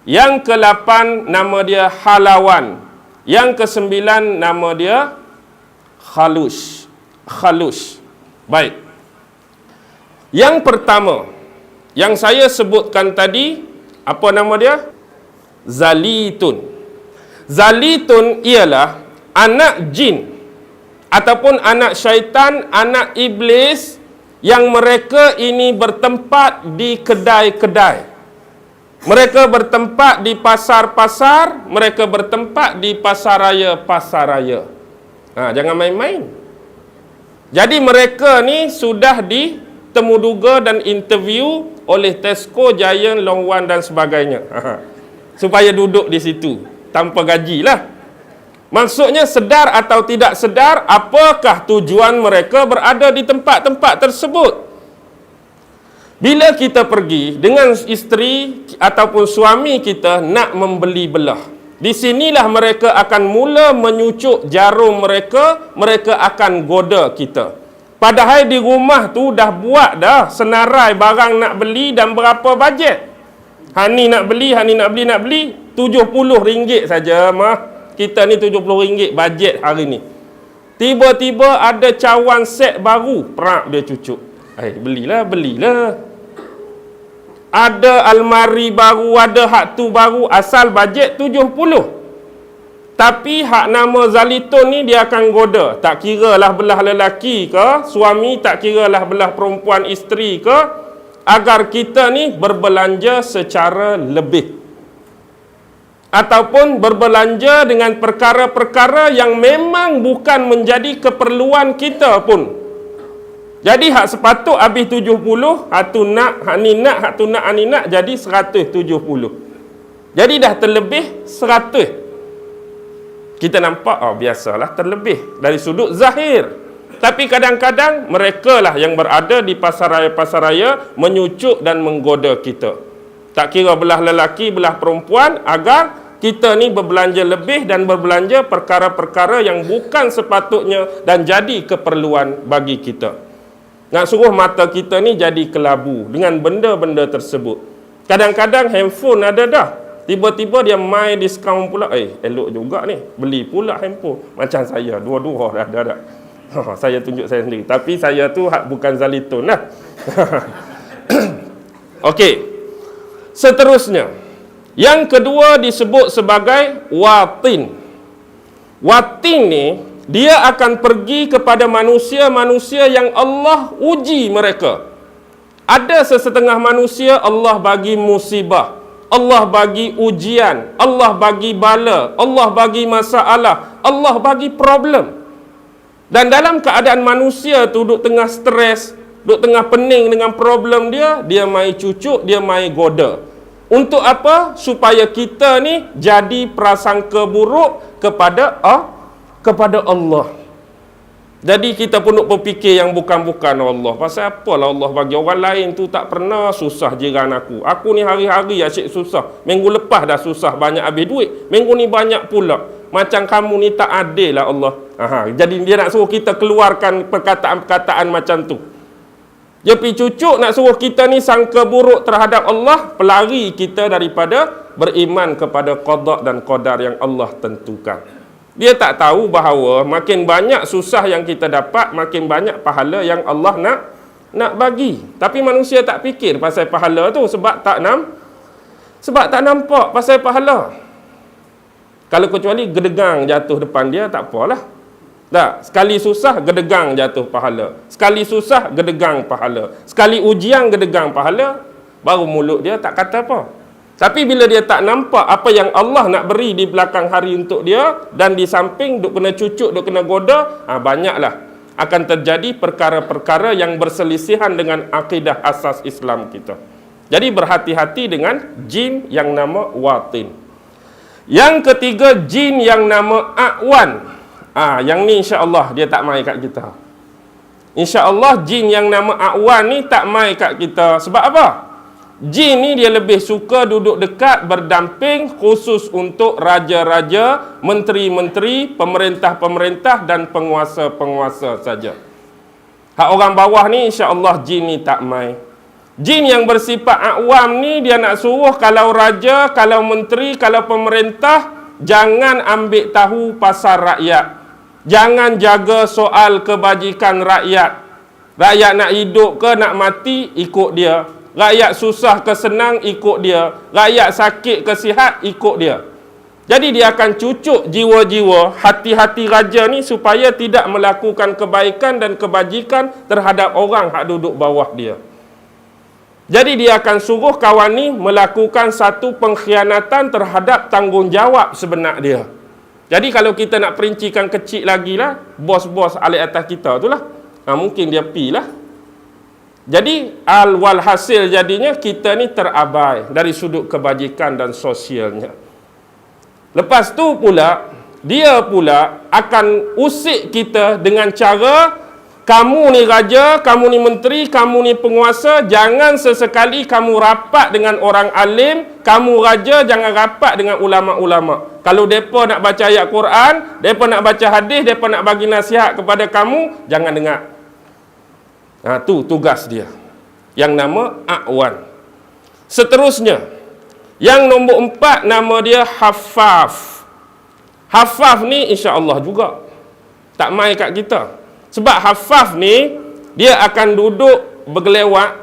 Yang ke-8 nama dia Halawan. Yang ke-9 nama dia Khalus. Baik. Yang pertama yang saya sebutkan tadi, apa nama dia? Zalitun. Zalitun ialah anak jin ataupun anak syaitan, anak iblis yang mereka ini bertempat di kedai-kedai. Mereka bertempat di pasar-pasar, mereka bertempat di pasar raya. Jangan main-main. Jadi mereka ni sudah ditemuduga dan interview oleh Tesco, Giant, Longwan dan sebagainya. Supaya duduk di situ tanpa gaji lah. Maksudnya sedar atau tidak sedar, apakah tujuan mereka berada di tempat-tempat tersebut. Bila kita pergi dengan isteri ataupun suami kita nak membeli belah, di sinilah mereka akan mula menyucuk jarum mereka, mereka akan goda kita. Padahal di rumah tu dah buat dah senarai barang nak beli dan berapa bajet. Hani nak beli, nak beli RM70 saja mah. Kita ni RM70 bajet hari ni. Tiba-tiba ada cawan set baru, perak dia cucuk. Belilah. Ada almari baru, ada hak tu baru, asal bajet RM70. Tapi hak nama Zalitun ni dia akan goda. Tak kira lah belah lelaki ke, suami, tak kira lah belah perempuan isteri ke, agar kita ni berbelanja secara lebih. Ataupun berbelanja dengan perkara-perkara yang memang bukan menjadi keperluan kita pun. Jadi hak sepatut habis 70, hak tu nak, hak ni nak, hak tu nak, hak ni nak, jadi 170. Jadi dah terlebih 100. Kita nampak, biasalah terlebih dari sudut zahir. Tapi kadang-kadang mereka lah yang berada di pasar raya menyucuk dan menggoda kita. Tak kira belah lelaki, belah perempuan, agar kita ni berbelanja lebih dan berbelanja perkara-perkara yang bukan sepatutnya dan jadi keperluan bagi kita. Nak suruh mata kita ni jadi kelabu dengan benda-benda tersebut. Kadang-kadang handphone ada dah, tiba-tiba dia main diskaun pula. Elok juga ni, beli pula handphone. Macam saya, dua-dua dah ada. Saya tunjuk saya sendiri. Tapi saya tu bukan Zalitun lah. Okey. Seterusnya, yang kedua disebut sebagai watin. Watin ni dia akan pergi kepada manusia-manusia yang Allah uji mereka. Ada sesetengah manusia Allah bagi musibah, Allah bagi ujian, Allah bagi bala, Allah bagi masalah, Allah bagi problem. Dan dalam keadaan manusia tu duk tengah stres, duk tengah pening dengan problem dia, dia mai cucuk, dia mai goda. Untuk apa? Supaya kita ni jadi prasangka buruk kepada Allah. Jadi kita pun nak berfikir yang bukan-bukan Allah. Pasal apalah Allah bagi orang lain tu tak pernah susah jiran aku. Aku ni hari-hari asyik susah. Minggu lepas dah susah banyak habis duit. Minggu ni banyak pula. Macam kamu ni tak adil lah Allah. Jadi dia nak suruh kita keluarkan perkataan-perkataan macam tu. Dia pergi cucuk nak suruh kita ni sangka buruk terhadap Allah, pelari kita daripada beriman kepada qada dan qadar yang Allah tentukan. Dia tak tahu bahawa makin banyak susah yang kita dapat, makin banyak pahala yang Allah nak bagi. Tapi manusia tak fikir pasal pahala tu sebab tak nampak pasal pahala. Kalau kecuali gedegang jatuh depan dia, tak apalah. Tak, sekali susah gedegang jatuh pahala. Sekali susah gedegang pahala. Sekali ujian gedegang pahala, baru mulut dia tak kata apa. Tapi bila dia tak nampak apa yang Allah nak beri di belakang hari untuk dia, dan di samping duk kena cucuk, duk kena goda, banyaklah akan terjadi perkara-perkara yang berselisihan dengan akidah asas Islam kita. Jadi berhati-hati dengan jin yang nama watin. Yang ketiga, jin yang nama a'wan. Yang ni insya-Allah dia tak mai kat kita. Insya-Allah jin yang nama a'wan ni tak mai kat kita. Sebab apa? Jin ni dia lebih suka duduk dekat, berdamping khusus untuk raja-raja, menteri-menteri, pemerintah-pemerintah dan penguasa-penguasa saja. Hak orang bawah ni insya-Allah jin ni tak mai. Jin yang bersifat awam ni dia nak suruh kalau raja, kalau menteri, kalau pemerintah jangan ambil tahu pasal rakyat. Jangan jaga soal kebajikan rakyat. Rakyat nak hidup ke nak mati ikut dia. Rakyat susah ke senang ikut dia. Rakyat sakit ke sihat ikut dia. Jadi dia akan cucuk jiwa-jiwa hati-hati raja ni supaya tidak melakukan kebaikan dan kebajikan terhadap orang hak duduk bawah dia. Jadi dia akan suruh kawan ni melakukan satu pengkhianatan terhadap tanggungjawab sebenar dia. Jadi kalau kita nak perincikan kecil lagi lah, bos-bos alik atas kita tu lah, mungkin dia pi lah. Jadi walhasil jadinya kita ni terabai dari sudut kebajikan dan sosialnya. Lepas tu pula, dia pula akan usik kita dengan cara, kamu ni raja, kamu ni menteri, kamu ni penguasa, jangan sesekali kamu rapat dengan orang alim, kamu raja jangan rapat dengan ulama-ulama. Kalau mereka nak baca ayat Quran, mereka nak baca hadis, mereka nak bagi nasihat kepada kamu, jangan dengar. Tu tugas dia. Yang nama A'wan. Seterusnya, yang nombor 4 nama dia Hafaf. Hafaf ni insya-Allah juga tak mai kat kita. Sebab Hafaf ni dia akan duduk bergelewak,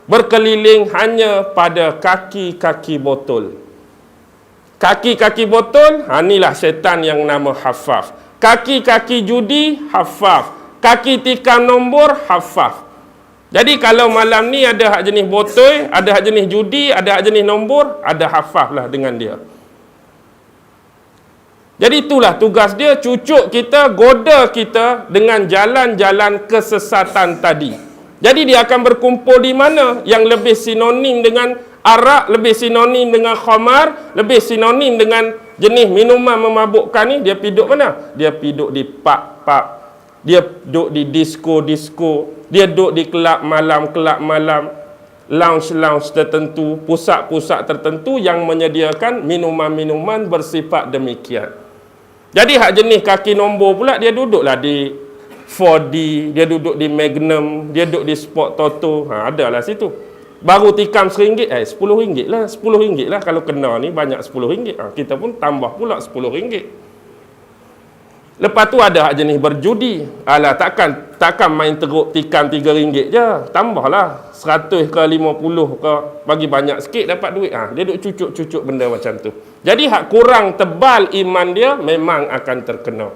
berkeliling hanya pada kaki-kaki botol. Kaki-kaki botol, inilah setan yang nama Hafaf. Kaki-kaki judi, Hafaf. Kaki tikam nombor, Hafaf. Jadi kalau malam ni ada hak jenis botol, ada hak jenis judi, ada hak jenis nombor, ada Hafaf lah dengan dia. Jadi itulah tugas dia, cucuk kita, goda kita dengan jalan-jalan kesesatan tadi. Jadi dia akan berkumpul di mana yang lebih sinonim dengan arak, lebih sinonim dengan khamar, lebih sinonim dengan jenis minuman memabukkan ni, dia piduk mana? Dia piduk di pub-pub, dia duduk di disco-disco, dia duduk di kelab malam, lounge-lounge tertentu, pusat-pusat tertentu yang menyediakan minuman-minuman bersifat demikian. Jadi hak jenis kaki nombor pula dia duduklah di 4D, dia duduk di Magnum, dia duduk di Sport Toto. Adalah situ. Baru tikam RM1, RM10 lah. RM10 lah kalau kena ni banyak RM10. Kita pun tambah pula RM10. Lepas tu ada hak jenis berjudi. Alah takkan main teruk tikam RM3 je. Tambahlah 100 ke 50 ke, bagi banyak sikit dapat duit. Dia duk cucuk-cucuk benda macam tu. Jadi hak kurang tebal iman dia memang akan terkena.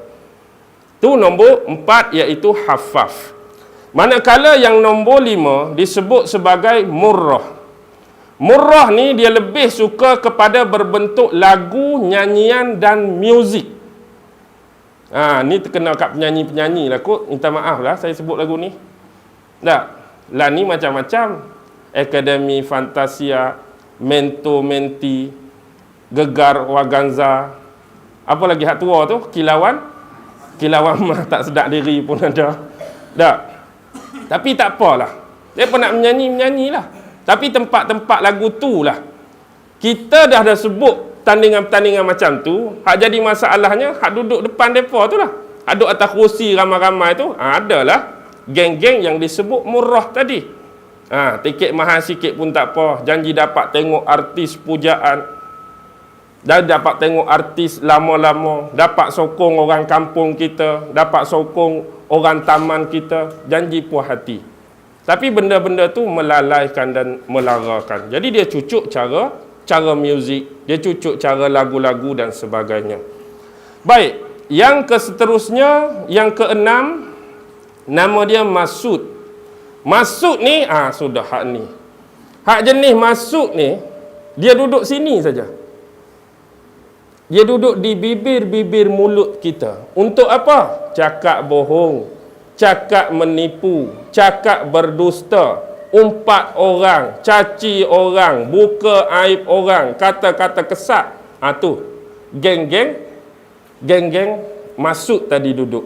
Tu nombor 4 iaitu Hafaf. Manakala yang nombor 5 disebut sebagai Murrah. Murrah ni dia lebih suka kepada berbentuk lagu, nyanyian dan muzik. Ni terkena kat penyanyi-penyanyi lah kot. Minta maaf lah saya sebut lagu ni. Tak. Lah ni macam-macam. Akademi Fantasia, Mento Menti, Gegar Waganza. Apa lagi hak tua tu? Kilauan mah tak sedap diri pun ada. Tak. Tapi tak apalah. Dia pun nak menyanyi lah. Tapi tempat-tempat lagu tu lah. Kita dah sebut tandingan-tandingan macam tu, hak jadi masalahnya hak duduk depan depa tu lah. Hak duduk atas kursi ramai-ramai tu, adalah geng-geng yang disebut Murrah tadi. Tiket mahal sikit pun tak apa, janji dapat tengok artis pujaan, dan dapat tengok artis lama-lama, dapat sokong orang kampung kita, dapat sokong orang taman kita, janji puas hati. Tapi benda-benda tu melalaikan dan melarakan. Jadi dia cucuk cara muzik, dia cucuk cara lagu-lagu dan sebagainya. Baik, yang seterusnya, yang keenam, nama dia Masud. Masud ni, sudah hak ni. Hak jenis Masud ni, dia duduk sini saja. Dia duduk di bibir-bibir mulut kita. Untuk apa? Cakap bohong, cakap menipu, cakap berdusta, umpat orang, caci orang, buka aib orang, kata-kata kesat. Tu geng-geng Masud tadi duduk.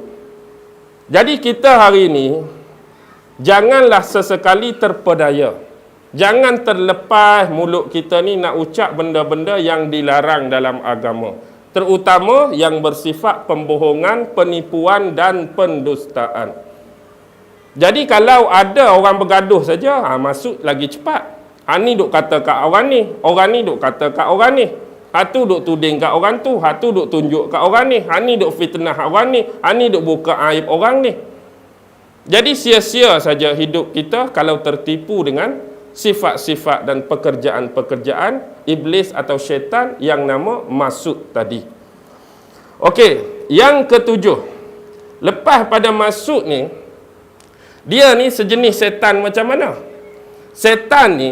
Jadi kita hari ini janganlah sesekali terpedaya. Jangan terlepas mulut kita ni nak ucap benda-benda yang dilarang dalam agama, terutama yang bersifat pembohongan, penipuan dan pendustaan. Jadi kalau ada orang bergaduh saja, masuk lagi cepat. Ni duk kata kat orang ni duk kata kat orang ni. Tu duk tuding kat orang tu, tu duk tunjuk kat orang ni. Ni duk fitnah orang ni, ni duk buka aib orang ni. Jadi sia-sia saja hidup kita kalau tertipu dengan sifat-sifat dan pekerjaan-pekerjaan iblis atau syaitan yang nama masuk tadi. Okey, yang ketujuh. Lepas pada masuk ni, dia ni sejenis setan macam mana? Setan ni,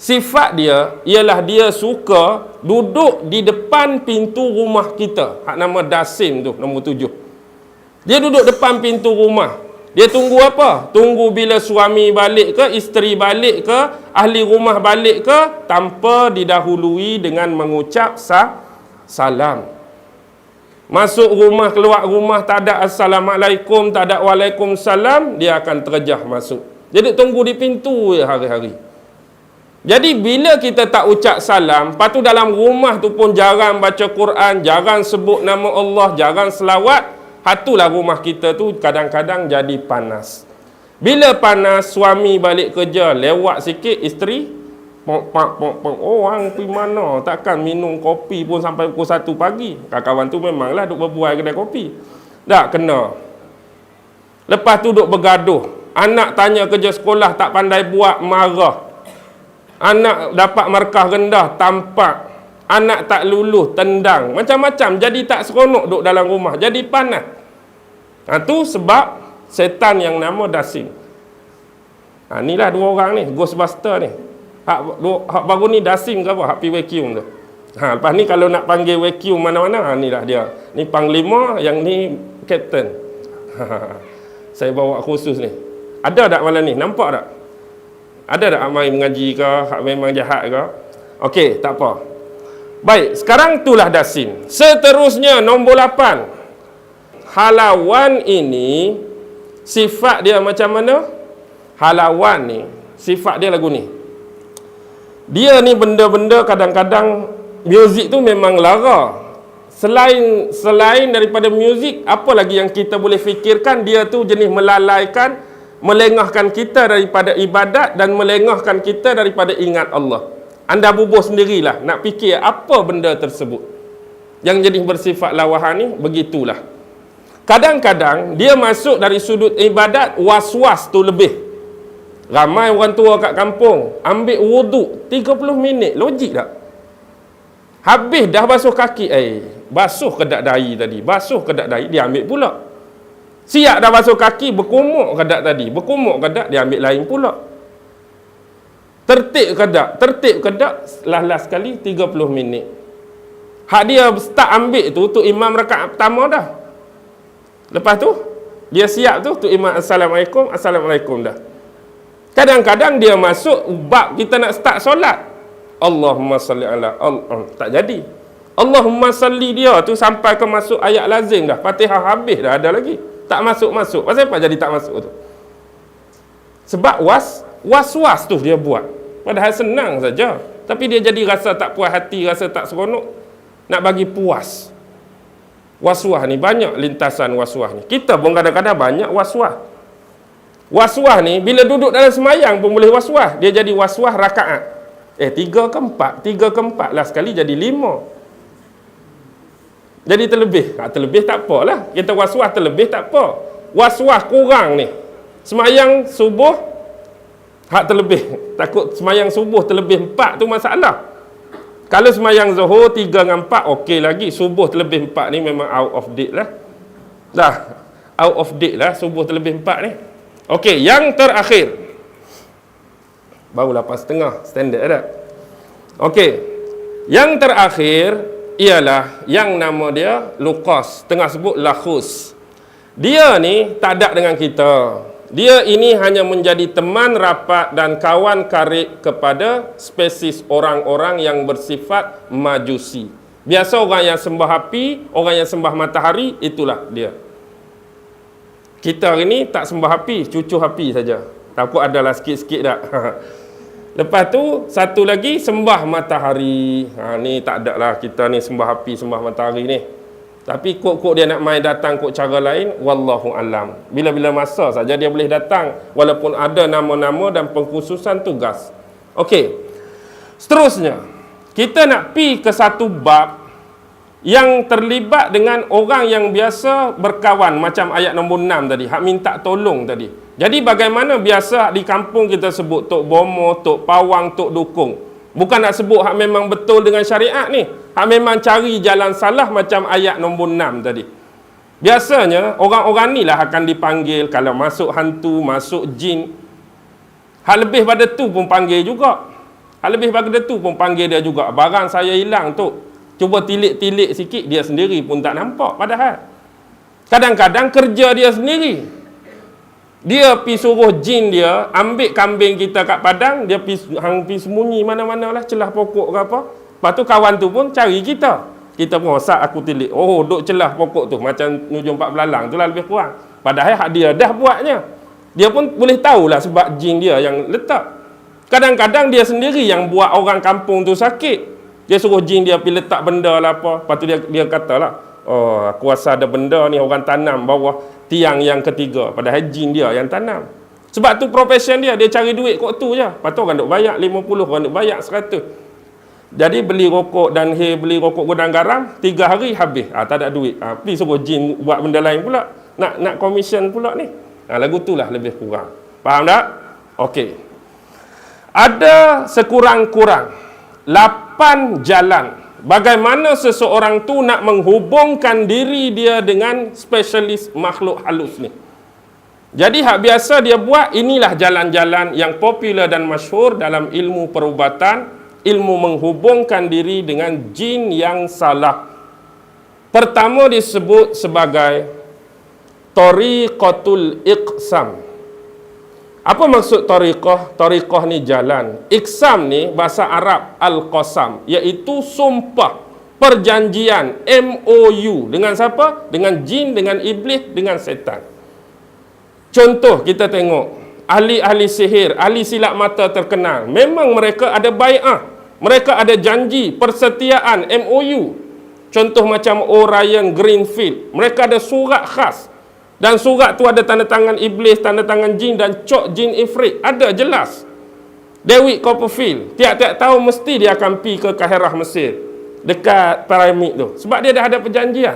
sifat dia ialah dia suka duduk di depan pintu rumah kita. Hak nama Dasim tu, nombor 7. Dia duduk depan pintu rumah. Dia tunggu apa? Tunggu bila suami balik ke, isteri balik ke, ahli rumah balik ke, tanpa didahului dengan mengucap salam. Masuk rumah, keluar rumah, tak ada assalamualaikum, tak ada waalaikumsalam, dia akan terjah masuk. Jadi tunggu di pintu je hari-hari. Jadi bila kita tak ucap salam, lepas tu dalam rumah tu pun jarang baca Quran, jarang sebut nama Allah, jarang selawat, hatulah rumah kita tu kadang-kadang jadi panas. Bila panas, suami balik kerja, lewat sikit, isteri orang pergi mana? Takkan minum kopi pun sampai pukul 1 pagi. Kawan tu memanglah duk berbual kedai kopi. Tak kena. Lepas tu duk bergaduh. Anak tanya kerja sekolah tak pandai buat, marah. Anak dapat markah rendah, tampak. Anak tak lulus, tendang. Macam-macam. Jadi tak seronok duk dalam rumah. Jadi panas. Tu sebab setan yang nama Dasim. Inilah dua orang ni, Ghostbuster ni. Hak baru ni Dasim ke apa? Hak pi vacuum tu. Lepas ni kalau nak panggil vacuum mana-mana, inilah dia. Ni panglima, yang ni kapten. Saya bawa khusus ni. Ada tak malam ni? Nampak tak? Ada tak amai mengaji ke? Hak memang jahat ke? Okey, tak apa. Baik, sekarang itulah Dasim. Seterusnya nombor 8. Halawan ini sifat dia macam mana? Halawan ni sifat dia lagu ni. Dia ni benda-benda kadang-kadang muzik tu memang lara. Selain daripada muzik, apa lagi yang kita boleh fikirkan? Dia tu jenis melalaikan, melengahkan kita daripada ibadat dan melengahkan kita daripada ingat Allah. Anda bubuh sendirilah nak fikir apa benda tersebut. Yang jenis bersifat lawahan ni begitulah. Kadang-kadang dia masuk dari sudut ibadat, was-was tu lebih. Ramai orang tua kat kampung ambil wuduk 30 minit, logik tak? Habis dah basuh kaki, basuh kedak dahi tadi, basuh kedak dahi, dia ambil pula. Siap dah basuh kaki, berkumuk kedak tadi, berkumuk kedak, dia ambil lain pula. Tertib kedak, last sekali 30 minit. Hak dia start ambil tu imam rakaat pertama dah. Lepas tu dia siap tu imam assalamualaikum dah. Kadang-kadang dia masuk bab kita nak start solat, Allahumma salli ala tak jadi. Allahumma salli dia tu sampai ke masuk ayat lazim dah, Fatihah habis dah, ada lagi tak masuk. Pasal apa jadi tak masuk tu? Sebab was-was tu dia buat. Padahal senang saja, tapi dia jadi rasa tak puas hati, rasa tak seronok, nak bagi puas. Was-was ni banyak lintasan was-was ni. Kita pun kadang-kadang banyak was-was. Was-was ni bila duduk dalam semayang pun boleh was-was. Dia jadi was-was rakaat. 3 ke 4 lah sekali jadi 5. Jadi terlebih. Terlebih tak apalah. Kita was-was terlebih tak apa. Was-was kurang ni. Semayang subuh hak terlebih. Takut semayang subuh terlebih 4 tu masalah. Kalau semayang zuhur 3 dengan 4 okey lagi. Subuh terlebih 4 ni memang out of date lah. Out of date lah subuh terlebih 4 ni. Okey, yang terakhir. Baru 8.30 standard ada. Okey. Yang terakhir ialah yang nama dia Luqas, tengah sebut Lakhus. Dia ni tak ada dengan kita. Dia ini hanya menjadi teman rapat dan kawan karib kepada spesies orang-orang yang bersifat majusi. Biasa orang yang sembah api, orang yang sembah matahari, itulah dia. Kita hari ni tak sembah api, cucuh api saja. Takut adalah sikit-sikit tak. Lepas tu satu lagi sembah matahari. Ni tak ada lah kita ni sembah api, sembah matahari ni. Tapi kok dia nak mai datang kok cara lain, wallahu alam. Bila-bila masa saja dia boleh datang walaupun ada nama-nama dan pengkhususan tugas. Okey. Seterusnya, kita nak pi ke satu bab yang terlibat dengan orang yang biasa berkawan, macam ayat nombor 6 tadi, hak minta tolong tadi. Jadi bagaimana biasa di kampung kita sebut tok bomo, tok pawang, tok dukung. Bukan nak sebut hak memang betul dengan syariat ni. Hak memang cari jalan salah macam ayat nombor 6 tadi. Biasanya orang-orang ni lah akan dipanggil kalau masuk hantu, masuk jin. Hak lebih pada tu pun panggil juga. Hak lebih pada tu pun panggil dia juga. Barang saya hilang tu, cuba tilik-tilik sikit, dia sendiri pun tak nampak. Padahal kadang-kadang kerja dia sendiri. Dia pi suruh jin dia ambil kambing kita kat padang, dia pi sembunyi mana-mana lah, celah pokok ke apa. Lepas tu kawan tu pun cari kita. Kita pun rosak, aku tilik. Oh, duk celah pokok tu macam nujung 4 belalang tu lah lebih kurang. Padahal hak dia dah buatnya. Dia pun boleh tahulah sebab jin dia yang letak. Kadang-kadang dia sendiri yang buat orang kampung tu sakit. Dia suruh jin dia pergi letak benda lah apa. Lepas tu dia katalah, oh, aku rasa ada benda ni orang tanam bawah tiang yang ketiga. Padahal jin dia yang tanam. Sebab tu profession dia cari duit kot tu je. Lepas tu orang duk bayar 50, orang duk bayar 100. Jadi beli rokok dan beli rokok gudang garam 3 hari habis. Tak ada duit. Pergi suruh jin buat benda lain pula. Nak commission pula ni. Lagu tu lah lebih kurang. Faham tak? Okey. Ada sekurang-kurang 8 jalan bagaimana seseorang tu nak menghubungkan diri dia dengan spesialis makhluk halus ni. Jadi hak biasa dia buat, inilah jalan-jalan yang popular dan masyhur dalam ilmu perubatan, ilmu menghubungkan diri dengan jin yang salah. Pertama disebut sebagai tariqatul iqsam. Apa maksud tariqah? Tariqah ni jalan. Iqsam ni bahasa Arab al-qasam, iaitu sumpah, perjanjian, MOU. Dengan siapa? Dengan jin, dengan iblis, dengan setan. Contoh kita tengok ahli-ahli sihir, ahli silap mata terkenal. Memang mereka ada bai'ah, mereka ada janji, persetiaan, MOU. Contoh macam Orion Greenfield, mereka ada surat khas. Dan surat tu ada tanda tangan iblis, tanda tangan jin dan cok jin ifrit. Ada jelas. David Copperfield, tiap-tiap tahun mesti dia akan pergi ke Kahirah Mesir, dekat piramid tu. Sebab dia dah ada perjanjian.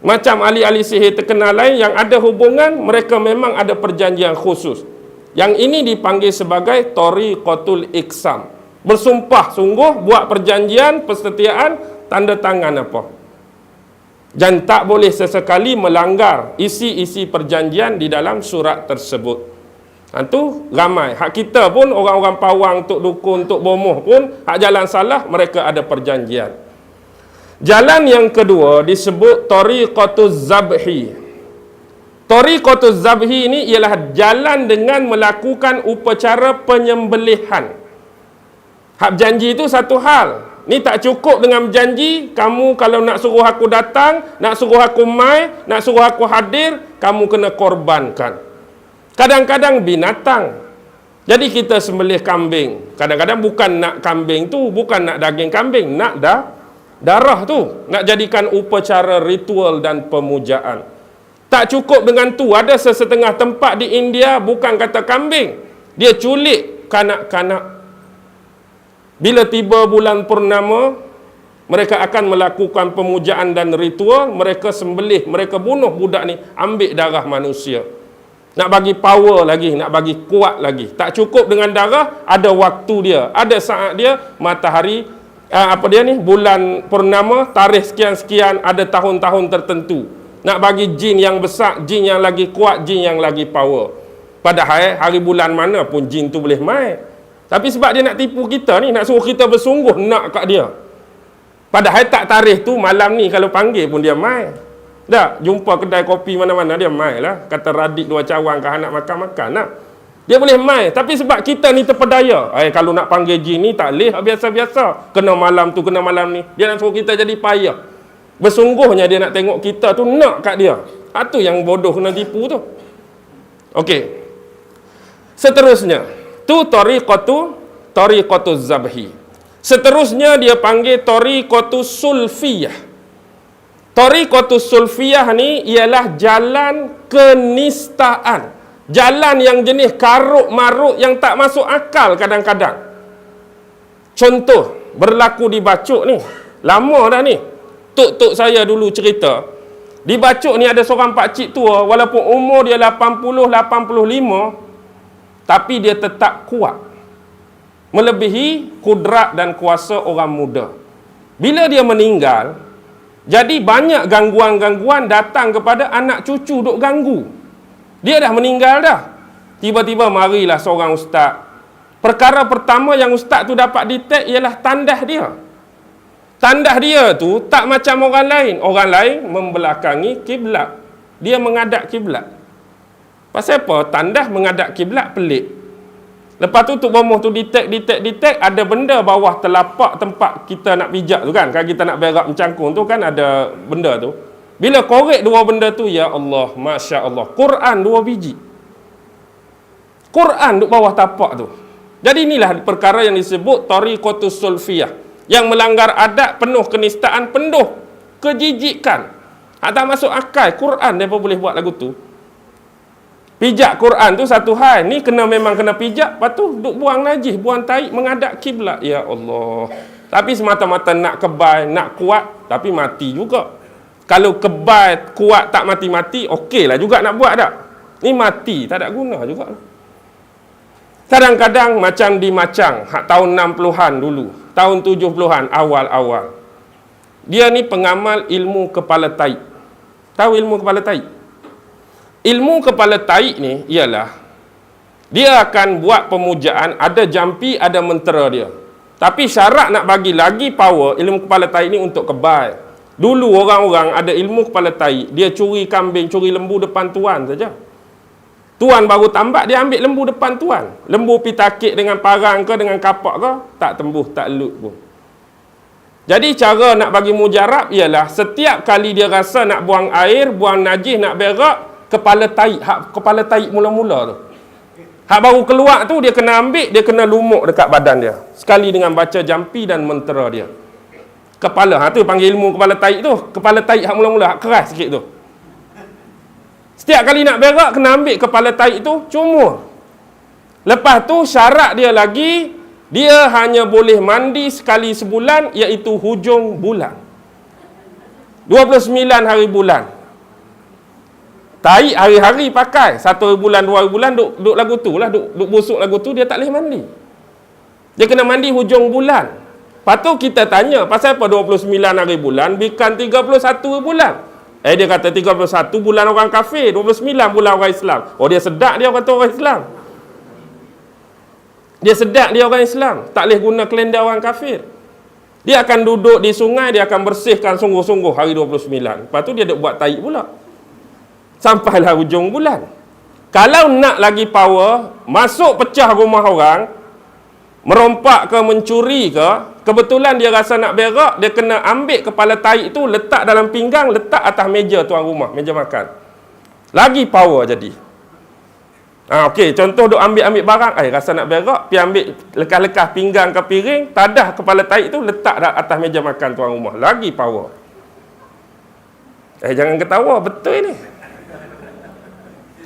Macam ahli-ahli sihir terkenal lain yang ada hubungan, mereka memang ada perjanjian khusus. Yang ini dipanggil sebagai tariqatul iqsam. Bersumpah sungguh, buat perjanjian, persetiaan, tanda tangan apa. Dan tak boleh sesekali melanggar isi-isi perjanjian di dalam surat tersebut. Itu ramai. Hak kita pun, orang-orang pawang, tok dukun, tok bomoh pun, hak jalan salah, mereka ada perjanjian. Jalan yang kedua disebut tariqatuz zabhi. Tariqatuz zabhi ini ialah jalan dengan melakukan upacara penyembelihan. Hak janji itu satu hal. Ni tak cukup dengan janji, kamu kalau nak suruh aku datang, nak suruh aku mai, nak suruh aku hadir, kamu kena korbankan. Kadang-kadang binatang. Jadi kita sembelih kambing. Kadang-kadang bukan nak kambing tu, bukan nak daging kambing, nak darah tu. Nak jadikan upacara ritual dan pemujaan. Tak cukup dengan tu, ada sesetengah tempat di India bukan kata kambing, dia culik kanak-kanak. Bila tiba bulan purnama, mereka akan melakukan pemujaan dan ritual. Mereka sembelih, mereka bunuh budak ni, ambil darah manusia. Nak bagi power lagi, nak bagi kuat lagi. Tak cukup dengan darah, ada waktu dia, ada saat dia, matahari, bulan purnama, tarikh sekian-sekian, ada tahun-tahun tertentu. Nak bagi jin yang besar, jin yang lagi kuat, jin yang lagi power. Padahal hari bulan mana pun jin tu boleh main. Tapi sebab dia nak tipu kita ni, nak suruh kita bersungguh nak kat dia. Padahal tak tarikh tu, malam ni kalau panggil pun dia mai. Tak, jumpa kedai kopi mana-mana dia mai lah. Kata Radik 2 cawang kah nak makan-makan lah. Dia boleh mai. Tapi sebab kita ni terpedaya. Kalau nak panggil jin ni tak boleh biasa-biasa. Kena malam tu, kena malam ni. Dia nak suruh kita jadi payah. Bersungguhnya dia nak tengok kita tu nak kat dia. Itu yang bodoh kena tipu tu. Okey. Seterusnya, tu tariqatuz zabhi. Seterusnya dia panggil tariqatus sulfiyah. Tariqatus sulfiyah ni ialah jalan kenistaan. Jalan yang jenis karuk-maruk yang tak masuk akal kadang-kadang. Contoh, berlaku di Bacok ni. Lama dah ni. Tok-tok saya dulu cerita. Di Bacok ni ada seorang pakcik tua, walaupun umur dia 80-85, tapi dia tetap kuat. Melebihi kudrat dan kuasa orang muda. Bila dia meninggal, jadi banyak gangguan-gangguan datang kepada anak cucu duk ganggu. Dia dah meninggal dah. Tiba-tiba marilah seorang ustaz. Perkara pertama yang ustaz tu dapat detect ialah tandas dia. Tandas dia tu tak macam orang lain. Orang lain membelakangi kiblat. Dia menghadap kiblat. Pasal apa? Tandas menghadap kiblat pelik. Lepas tu bomoh tu detect, ada benda bawah telapak tempat kita nak pijak tu kan. Kalau kita nak berak mencangkung tu kan ada benda tu. Bila korek dua benda tu, ya Allah, Masya Allah, Quran 2 biji. Quran duk bawah tapak tu. Jadi inilah perkara yang disebut Tariqatus sulfiyah. Yang melanggar adat, penuh kenistaan, penuh kejijikan. Tak masuk akal. Quran dia pun boleh buat lagu tu. Pijak Quran tu satu hal. Ni memang kena pijak. Lepas tu duk buang najis, buang taik, menghadap kiblat. Ya Allah. Tapi semata-mata nak kebal, nak kuat, tapi mati juga. Kalau kebal, kuat, tak mati-mati, okey lah juga nak buat tak? Ni mati, tak ada guna juga. Kadang-kadang macam di Macang, tahun 60-an dulu, tahun 70-an, awal-awal. Dia ni pengamal ilmu kepala taik. Tahu ilmu kepala taik? Ilmu kepala taik ni ialah dia akan buat pemujaan, ada jampi, ada mentera dia. Tapi syarat nak bagi lagi power ilmu kepala taik ni untuk kebal. Dulu orang-orang ada ilmu kepala taik, dia curi kambing, curi lembu depan tuan saja. Tuan baru tambak, dia ambil lembu depan tuan. Lembu pi takik dengan parang ke, dengan kapak ke, tak tembus, tak lut pun. Jadi cara nak bagi mujarab ialah setiap kali dia rasa nak buang air, buang najis, nak berak, kepala taik mula-mula tu. Hak baru keluar tu dia kena ambil, dia kena lumuk dekat badan dia. Sekali dengan baca jampi dan mentera dia. Kepala, tu panggil ilmu kepala taik tu. Kepala taik hak mula-mula, hak keras sikit tu. Setiap kali nak berak kena ambil kepala taik tu, cumur. Lepas tu syarat dia lagi, dia hanya boleh mandi sekali sebulan, iaitu hujung bulan. 29 hari bulan. Taik hari-hari pakai. 1 bulan, 2 bulan duk lagu tu lah. Duk busuk lagu tu, dia tak boleh mandi. Dia kena mandi hujung bulan. Lepas tu kita tanya, pasal apa 29 hari bulan, bukan 31 bulan? Dia kata 31 bulan orang kafir, 29 bulan orang Islam. Oh, dia sedak dia kata orang Islam. Dia sedak dia orang Islam. Tak boleh guna kalender orang kafir. Dia akan duduk di sungai, dia akan bersihkan sungguh-sungguh hari 29. Lepas tu dia duk buat taik pula. Sampailah hujung bulan. Kalau nak lagi power, masuk pecah rumah orang, merompak ke, mencuri ke, kebetulan dia rasa nak berak, dia kena ambil kepala taik tu, letak dalam pinggang, letak atas meja tuan rumah, meja makan. Lagi power jadi. Okey, contoh duk ambil barang, rasa nak berak, pergi ambil lekas-lekas pinggang ke piring, tadah kepala taik tu, letak atas meja makan tuan rumah. Lagi power. Jangan ketawa, betul ni.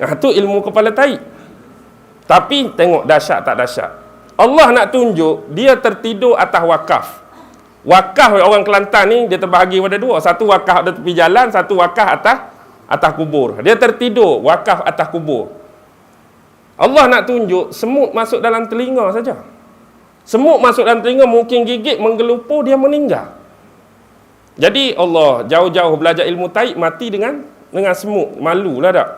Tu ilmu kepala taik. Tapi tengok dahsyat tak dahsyat. Allah nak tunjuk dia tertidur atas wakaf. Wakaf orang Kelantan ni dia terbahagi pada dua. Satu wakaf ada tepi jalan, satu wakaf atas kubur. Dia tertidur wakaf atas kubur. Allah nak tunjuk semut masuk dalam telinga saja. Semut masuk dalam telinga, mungkin gigit, menggelupur, dia meninggal. Jadi Allah jauh-jauh belajar ilmu taik, mati dengan semut. Malulah tak?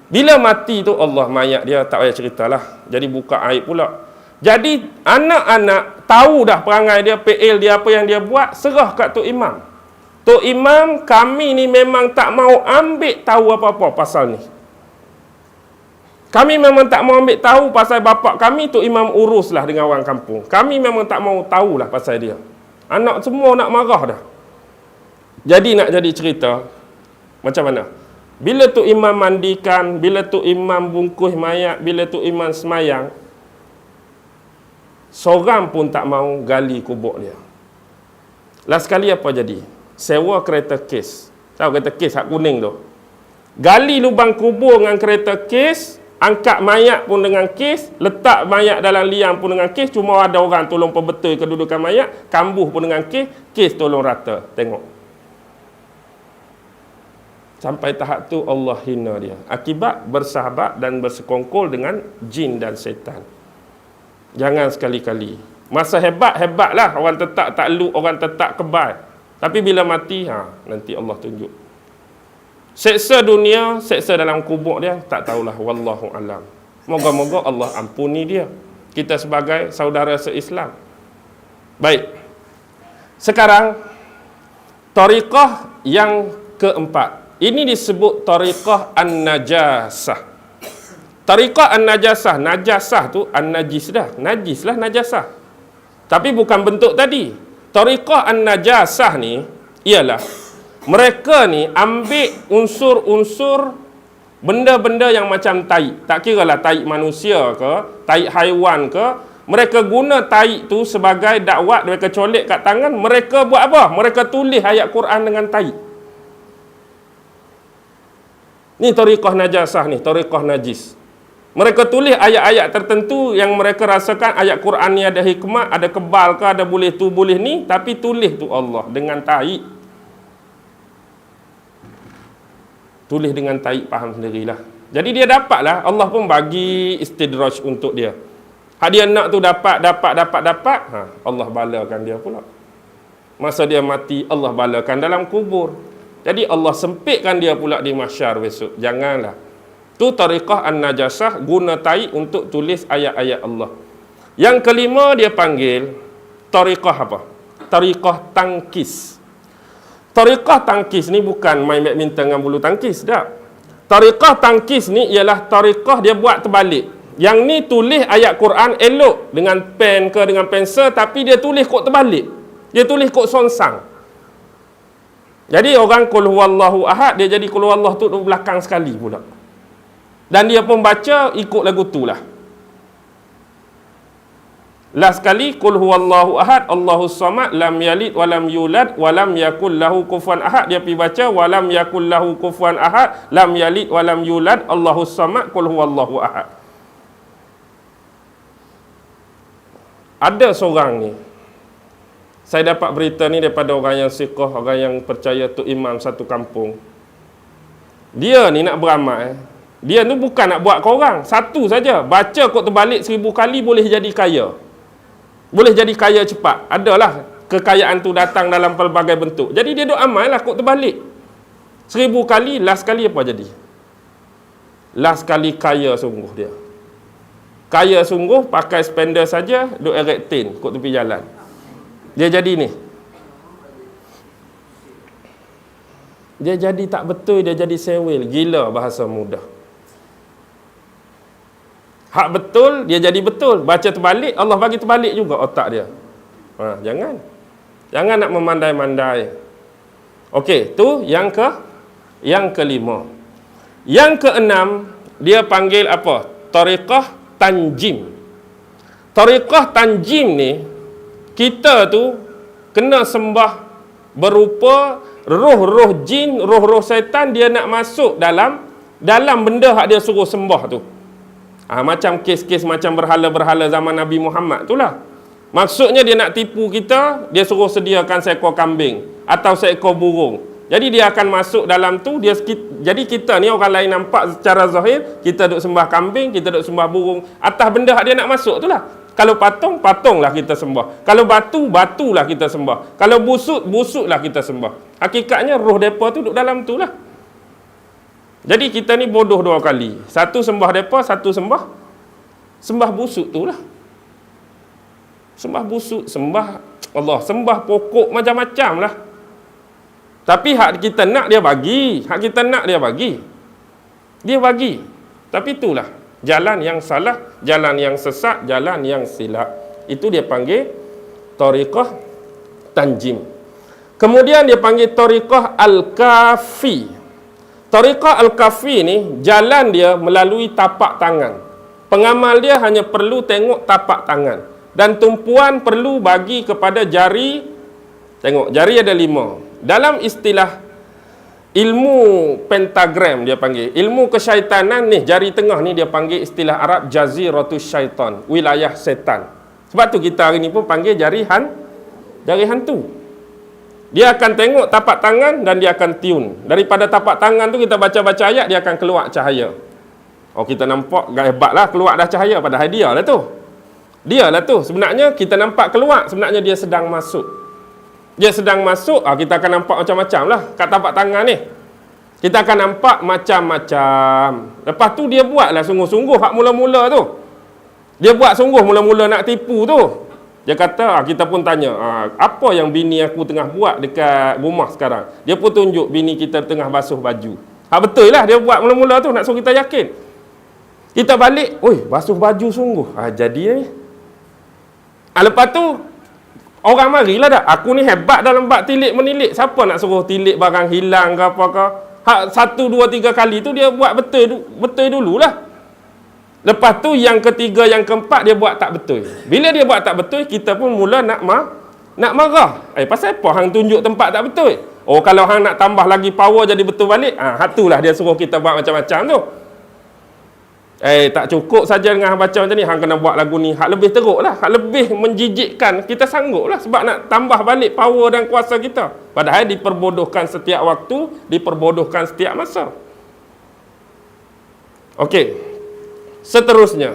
Bila mati tu Allah mayat dia tak payah ceritalah. Jadi buka aib pula. Jadi anak-anak tahu dah perangai dia, PL dia, apa yang dia buat, serah kat Tok Imam. Tok Imam, kami ni memang tak mau ambil tahu apa-apa pasal ni. Kami memang tak mau ambil tahu pasal bapak kami, Tok Imam uruslah dengan orang kampung. Kami memang tak mau tahulah pasal dia. Anak semua nak marah dah. Jadi nak jadi cerita macam mana? Bila Tok Imam mandikan, bila Tok Imam bungkus mayat, bila Tok Imam semayang, seorang pun tak mau gali kubur dia. Last sekali apa jadi? sewa kereta kes. Tahu kereta kes hak kuning tu? Gali lubang kubur dengan kereta kes, angkat mayat pun dengan kes, letak mayat dalam liang pun dengan kes, cuma ada orang tolong perbetul kedudukan mayat, kambuh pun dengan kes tolong rata. Tengok. Sampai tahap tu Allah hina dia. Akibat bersahabat dan bersekongkol dengan jin dan setan. Jangan sekali-kali. Masa hebat-hebatlah orang tetap takluk, orang tetap kebal. Tapi bila mati, nanti Allah tunjuk. Seksa dunia, seksa dalam kubur dia, tak tahulah, wallahu alam. Moga-moga Allah ampuni dia. Kita sebagai saudara se-Islam. Baik. Sekarang tariqah yang keempat. Ini disebut tariqah an-najasah. Tariqah an-najasah, najasah tu an-najis dah. Najis lah najasah. Tapi bukan bentuk tadi. Tariqah an-najasah ni ialah mereka ni ambil unsur-unsur benda-benda yang macam taik. Tak kira lah taik manusia ke, taik haiwan ke. Mereka guna taik tu sebagai dakwat, mereka colek kat tangan. Mereka buat apa? Mereka tulis ayat Quran dengan taik. Ni tariqah najasah ni, tariqah najis. Mereka tulis ayat-ayat tertentu yang mereka rasakan ayat Quran ni ada hikmah, ada kebal ke, ada boleh tu, boleh ni. Tapi tulis tu Allah dengan taik. Tulis dengan taik, faham sendirilah. Jadi dia dapatlah, Allah pun bagi istidraj untuk dia. Hak dia nak tu dapat. Allah balakan dia pula. Masa dia mati, Allah balakan dalam kubur. Jadi Allah sempitkan dia pula di mahsyar besok. Janganlah. Tu tariqah an-najasah, guna taik untuk tulis ayat-ayat Allah. Yang kelima dia panggil tariqah apa? Tariqah tangkis. Tariqah tangkis ni bukan main badminton dengan bulu tangkis, tak. Tariqah tangkis ni ialah tariqah dia buat terbalik. Yang ni tulis ayat Quran elok dengan pen ke dengan pensel, tapi dia tulis kod terbalik. Dia tulis kod sonsang. Jadi orang qul huwallahu ahad, dia jadi qul huwallahu tu belakang sekali pula. Dan dia pun baca ikut lagu tu lah. Last sekali qul huwallahu ahad, Allahus samad, lam yalid walam yulad walam yakul lahu kufuwan ahad. Dia pergi baca walam yakul lahu kufuwan ahad, lam yalid walam yulad, Allahus samad, qul huwallahu ahad. Ada seorang ni, saya dapat berita ni daripada orang yang siqah, orang yang percaya tu imam satu kampung. Dia ni nak beramal. Dia tu bukan nak buat ke orang. Satu saja. Baca kod terbalik 1000 kali boleh jadi kaya. Boleh jadi kaya cepat. Adalah kekayaan tu datang dalam pelbagai bentuk. Jadi dia duk amal lah kod terbalik. 1000 kali, last kali apa jadi? Last kali kaya sungguh dia. Kaya sungguh, pakai spender saja, duk erectin kod tepi jalan. Dia jadi ni. Dia jadi tak betul, dia jadi sewil. Gila bahasa mudah. Hak betul, dia jadi betul. Baca terbalik, Allah bagi terbalik juga otak dia. Jangan. Jangan nak memandai-mandai. Okey, tu yang kelima. Yang keenam, dia panggil apa? Tariqah tanjim. Tariqah tanjim ni, kita tu kena sembah berupa roh-roh jin, roh-roh syaitan, dia nak masuk dalam benda hak dia suruh sembah tu. Macam kes-kes macam berhala-berhala zaman Nabi Muhammad tu lah. Maksudnya dia nak tipu kita, dia suruh sediakan seekor kambing atau seekor burung. Jadi dia akan masuk dalam tu. Jadi kita ni orang lain nampak secara zahir, kita duk sembah kambing, kita duk sembah burung. Atas benda hak dia nak masuk tu lah. Kalau patung, patunglah kita sembah. Kalau batu, batulah kita sembah. Kalau busuk, busuklah kita sembah. Hakikatnya roh depa tu duduk dalam tu lah. Jadi kita ni bodoh dua kali. Satu sembah depa, satu sembah busuk tu lah. Sembah busuk, sembah Allah, sembah pokok macam-macam lah. Tapi hak kita nak dia bagi. Hak kita nak dia bagi. Dia bagi. Tapi itulah jalan yang salah, jalan yang sesat, jalan yang silap. Itu dia panggil tariqah tanjim. Kemudian dia panggil tariqah al-kafi. Tariqah al-kafi ni, jalan dia melalui tapak tangan. Pengamal dia hanya perlu tengok tapak tangan. Dan tumpuan perlu bagi kepada jari. Tengok, jari ada 5. Dalam istilah ilmu pentagram dia panggil, ilmu kesyaitanan ni, jari tengah ni dia panggil istilah Arab jaziratus syaitan, wilayah setan. Sebab tu kita hari ni pun panggil jari hantu. Dia akan tengok tapak tangan dan dia akan tiun. Daripada tapak tangan tu kita baca-baca ayat, dia akan keluar cahaya. Oh, kita nampak hebat lah, keluar dah cahaya. Padahal dia lah tu. Dia lah tu. Sebenarnya kita nampak keluar, sebenarnya dia sedang masuk. Dia sedang masuk, kita akan nampak macam-macam lah kat tapak tangan ni. Kita akan nampak macam-macam. Lepas tu dia buat lah sungguh-sungguh hak mula-mula tu. Dia buat sungguh mula-mula nak tipu tu. Dia kata, kita pun tanya, apa yang bini aku tengah buat dekat rumah sekarang? Dia pun tunjuk bini kita tengah basuh baju. Betul lah dia buat mula-mula tu, nak suruh kita yakin. Kita balik, oi, basuh baju sungguh. Jadi lepas tu, orang marilah dah. Aku ni hebat dalam bab tilik menilik. Siapa nak suruh tilik barang hilang ke apa ke? 1, 2, 3 kali tu dia buat betul dululah. Lepas tu yang ketiga, yang keempat dia buat tak betul. Bila dia buat tak betul, kita pun mula nak marah. Pasal apa hang tunjuk tempat tak betul? Oh, kalau hang nak tambah lagi power jadi betul balik, itulah dia suruh kita buat macam-macam tu. Tak cukup saja dengan hang baca macam ni, hang kena buat lagu ni hak lebih teruk lah, hak lebih menjijikkan. Kita sanggup lah sebab nak tambah balik power dan kuasa kita. Padahal diperbodohkan setiap waktu, diperbodohkan setiap masa. Okey. Seterusnya,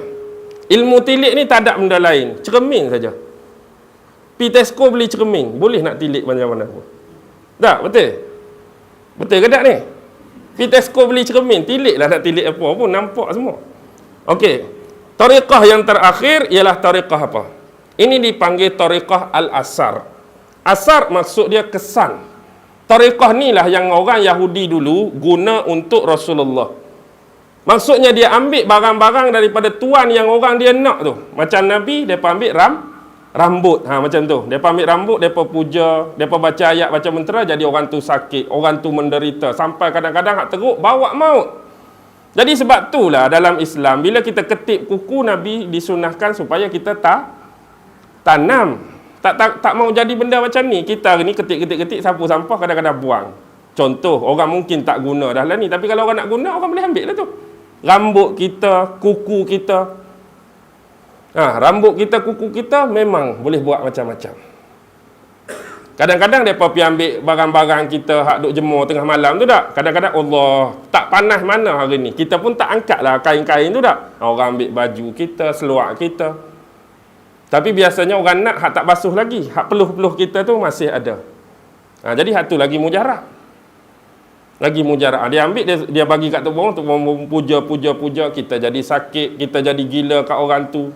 ilmu tilik ni tak ada benda lain, cermin saja. Pi Tesco beli cermin, boleh nak tilik macam mana pun. Tak, betul? Betul ke tak ni? Pi Tesco beli cermin, tilik lah, nak tilik apa pun, nampak semua. Okey. Tariqah yang terakhir ialah tariqah apa? Ini dipanggil tariqah al-asar. Asar maksud dia kesan. Tariqah ni lah yang orang Yahudi dulu guna untuk Rasulullah. Maksudnya dia ambil barang-barang daripada tuan yang orang dia nak tu. Macam Nabi, mereka ambil rambut. Macam tu. Mereka ambil rambut, mereka puja, mereka baca ayat, baca mentera, jadi orang tu sakit, orang tu menderita. Sampai kadang-kadang hak teruk, bawa maut. Jadi sebab itulah dalam Islam, bila kita ketip kuku, Nabi disunahkan supaya kita tanam. Tak mau jadi benda macam ni. Kita hari ni ketik-ketik, sapu sampah, kadang-kadang buang. Contoh, orang mungkin tak guna dah lah ni. Tapi kalau orang nak guna, orang boleh ambil lah tu. Rambut kita, kuku kita. Rambut kita, kuku kita memang boleh buat macam-macam. Kadang-kadang mereka pergi ambil barang-barang kita hak duk jemur tengah malam tu tak. Kadang-kadang Allah, tak panas mana hari ni. Kita pun tak angkat lah kain-kain tu tak. Orang ambil baju kita, seluar kita. Tapi biasanya orang nak hak tak basuh lagi. Hak peluh-peluh kita tu masih ada. Jadi hak tu lagi mujarab. Dia ambil, dia bagi kat Tok Bong puja, kita jadi sakit, kita jadi gila kat orang tu.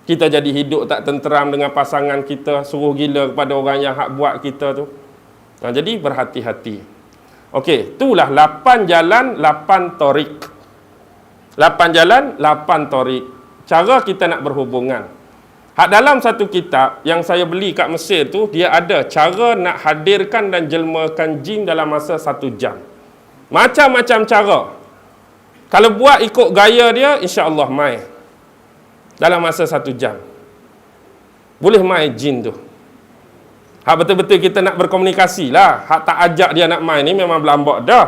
Kita jadi hidup tak tenteram dengan pasangan kita, suruh gila kepada orang yang hak buat kita tu. Jadi berhati-hati. Okey, itulah 8 jalan, 8 tariq. 8 jalan, 8 tariq. Cara kita nak berhubungan. Hak dalam satu kitab yang saya beli kat Mesir tu, dia ada cara nak hadirkan dan jelmakan jin dalam masa 1 jam. Macam-macam cara. Kalau buat ikut gaya dia, insya-Allah mai dalam masa 1 jam. Boleh mai jin tu. Hak betul-betul kita nak berkomunikasi lah. Hak tak ajak dia nak mai ni memang berlambak dah.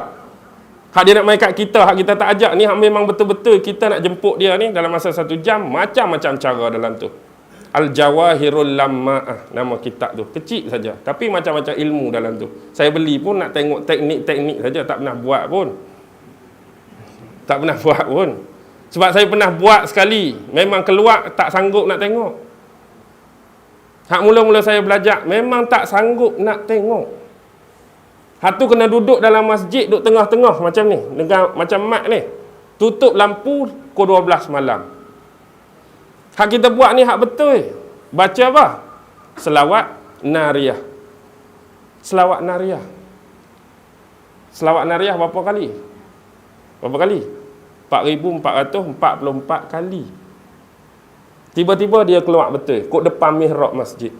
Hak dia nak mai kat kita, hak kita tak ajak ni, hak memang betul-betul kita nak jemput dia ni dalam masa 1 jam. Macam-macam cara dalam tu. Al-Jawahirul Lamma'ah, nama kitab tu. Kecil saja, tapi macam-macam ilmu dalam tu. Saya beli pun nak tengok teknik-teknik saja, tak pernah buat pun. Sebab saya pernah buat sekali, memang keluar tak sanggup nak tengok. Hak mula-mula saya belajar, memang tak sanggup nak tengok. Hak tu kena duduk dalam masjid, duduk tengah-tengah macam ni, dengan macam mat ni. Tutup lampu pukul 12 malam. Hak kita buat ni hak betul. Baca apa? Selawat Nariyah. Selawat Nariyah. Selawat Nariyah berapa kali? 4,444 kali. Tiba-tiba dia keluar betul, kod depan mihrab masjid.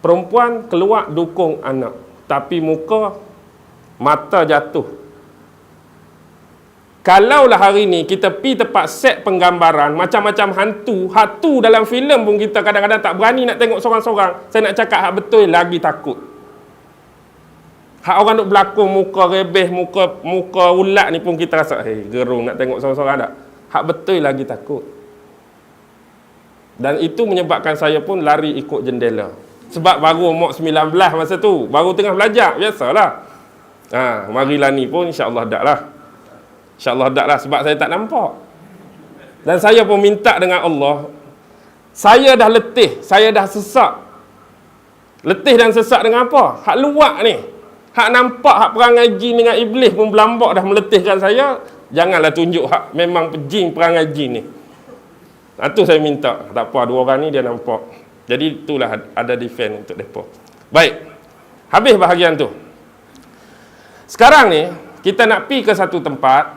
Perempuan keluar dukung anak, tapi muka, mata jatuh. Kalaulah hari ni kita pi tempat set penggambaran macam-macam hantu dalam filem pun kita kadang-kadang tak berani nak tengok seorang-seorang. Saya nak cakap hak betul lagi takut. Hak orang duk berlakon muka rebeh, muka ulat ni pun kita rasa, gerung nak tengok seorang-seorang tak? Hak betul lagi takut. Dan itu menyebabkan saya pun lari ikut jendela. Sebab baru umur 19 masa tu, baru tengah belajar, biasalah. Marilah ni pun insya-Allah dak lah. InsyaAllah dak lah sebab saya tak nampak. Dan saya pun minta dengan Allah, saya dah letih, saya dah sesak. Letih dan sesak dengan apa? Hak luak ni. Hak nampak hak perangai jin dengan iblis pun berlambak dah meletihkan saya. Janganlah tunjuk hak memang jin perangai jin ni. Itu saya minta. Tak apa, dua orang ni dia nampak. Jadi itulah ada defend untuk mereka. Baik. Habis bahagian tu. Sekarang ni kita nak pi ke satu tempat,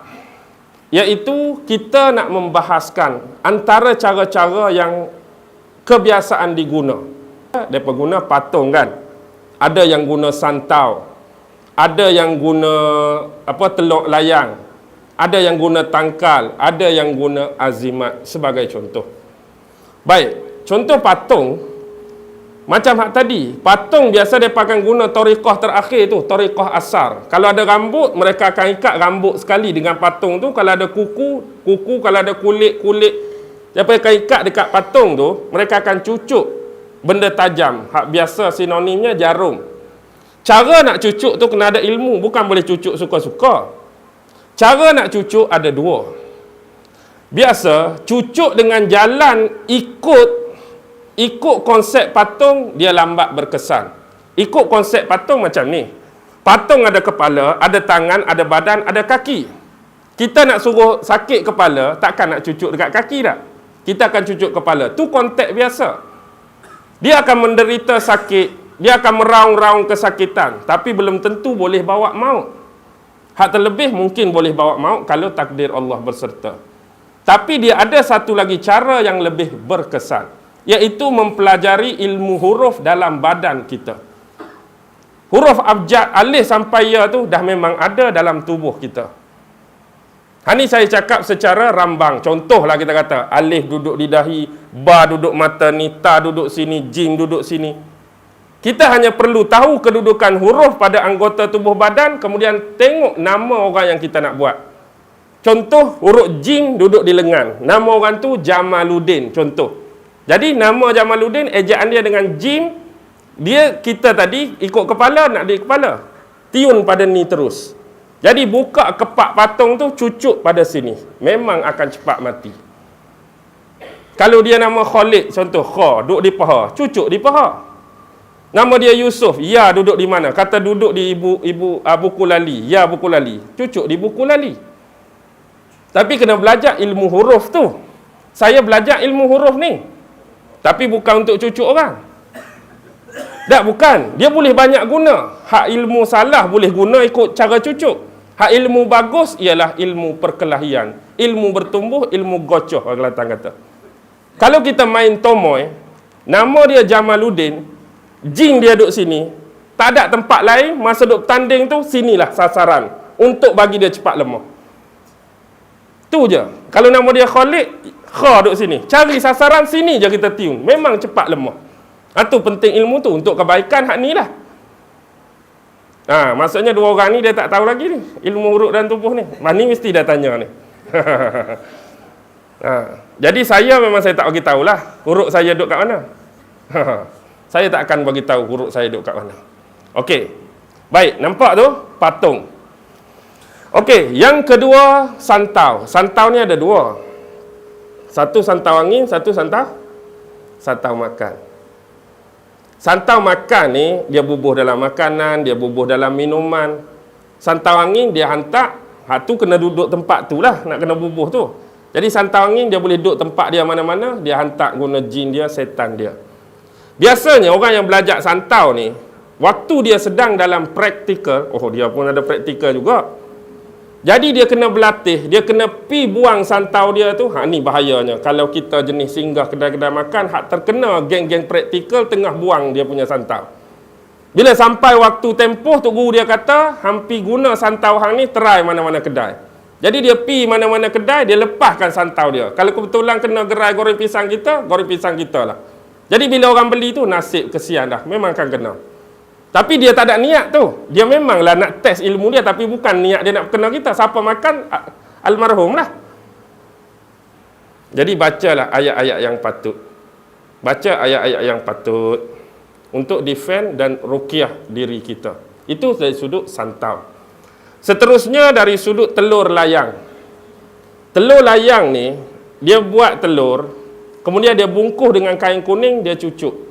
iaitu kita nak membahaskan antara cara-cara yang kebiasaan diguna. Mereka guna patung kan. Ada yang guna santau. Ada yang guna teluk layang. Ada yang guna tangkal. Ada yang guna azimat sebagai contoh. Baik, contoh patung. Macam hak tadi, patung biasa mereka akan guna tariqah terakhir tu, tariqah asar. Kalau ada rambut, mereka akan ikat rambut sekali dengan patung tu. Kalau ada kuku, kalau ada kulit, mereka akan ikat dekat patung tu. Mereka akan cucuk benda tajam. Hak biasa sinonimnya jarum. Cara nak cucuk tu kena ada ilmu, bukan boleh cucuk suka-suka. Cara nak cucuk ada dua. Biasa, cucuk dengan jalan ikut konsep patung, dia lambat berkesan. Ikut konsep patung macam ni. Patung ada kepala, ada tangan, ada badan, ada kaki. Kita nak suruh sakit kepala, takkan nak cucuk dekat kaki tak? Kita akan cucuk kepala. Tu konteks biasa. Dia akan menderita sakit, dia akan meraung-raung kesakitan, tapi belum tentu boleh bawa maut. Hak terlebih mungkin boleh bawa maut kalau takdir Allah berserta. Tapi dia ada satu lagi cara yang lebih berkesan, iaitu mempelajari ilmu huruf dalam badan kita. Huruf abjad, alif sampai ya tu dah memang ada dalam tubuh kita. Ini saya cakap secara rambang. Contohlah kita kata, alif duduk di dahi, ba duduk mata ni, ta duduk sini, jim duduk sini. Kita hanya perlu tahu kedudukan huruf pada anggota tubuh badan, kemudian tengok nama orang yang kita nak buat. Contoh, huruf jim duduk di lengan. Nama orang tu Jamaluddin, contoh. Jadi, nama Jamaluddin, ejaan dia dengan jim, kita tadi ikut kepala, nak di kepala. Tiun pada ni terus. Jadi, buka kepak patung tu, cucuk pada sini. Memang akan cepat mati. Kalau dia nama Khalid, contoh, Kha, duduk di paha, cucuk di paha. Nama dia Yusuf, ya duduk di mana? Kata duduk di buku lali, ya buku lali. Cucuk di buku lali. Tapi kena belajar ilmu huruf tu. Saya belajar ilmu huruf ni. Tapi bukan untuk cucuk orang. Tak, bukan. Dia boleh banyak guna. Hak ilmu salah boleh guna ikut cara cucuk. Hak ilmu bagus ialah ilmu perkelahian. Ilmu bertumbuh, ilmu gocoh, orang Kelantan kata. Kalau kita main tomoy, nama dia Jamaluddin, jin dia duduk sini, tak ada tempat lain, masa duduk tanding tu, sinilah sasaran untuk bagi dia cepat lemah. Tu je. Kalau nama dia Khalid, Kha duduk sini, cari sasaran sini je kita tiun, memang cepat lemah. Itu penting ilmu tu untuk kebaikan hak ni lah. Maksudnya dua orang ni dia tak tahu lagi ni ilmu huruf dan tubuh ni. Ni mesti dah tanya ni. Jadi saya memang saya tak bagi tahulah huruf saya duduk kat mana. Saya tak akan bagi tahu huruf saya duduk kat mana. Okey. Baik, nampak tu patung. Okey, yang kedua santau. Santau ni ada dua. Satu santau angin, satu santau makan. Santau makan ni dia bubuh dalam makanan, dia bubuh dalam minuman. Santau angin dia hantar, tu kena duduk tempat tu lah nak kena bubuh tu. Jadi santau angin dia boleh duduk tempat dia mana-mana, dia hantar guna jin dia, setan dia. Biasanya orang yang belajar santau ni, waktu dia sedang dalam praktikal, dia pun ada praktikal juga. Jadi dia kena berlatih, dia kena pi buang santau dia tu. Ni bahayanya. Kalau kita jenis singgah kedai-kedai makan, hak terkena geng-geng praktikal tengah buang dia punya santau. Bila sampai waktu tempoh, tu guru dia kata, hampi guna santau hang ni, try mana-mana kedai. Jadi dia pi mana-mana kedai, dia lepaskan santau dia. Kalau kebetulan kena gerai goreng pisang kita lah. Jadi bila orang beli tu, nasib kesian dah. Memang akan kena. Tapi dia tak ada niat tu. Dia memanglah nak test ilmu dia, tapi bukan niat dia nak kenal kita. Siapa makan, almarhum lah. Jadi bacalah ayat-ayat yang patut. Baca ayat-ayat yang patut untuk defend dan ruqyah diri kita. Itu dari sudut santau. Seterusnya dari sudut telur layang. Telur layang ni, dia buat telur, kemudian dia bungkus dengan kain kuning, dia cucuk.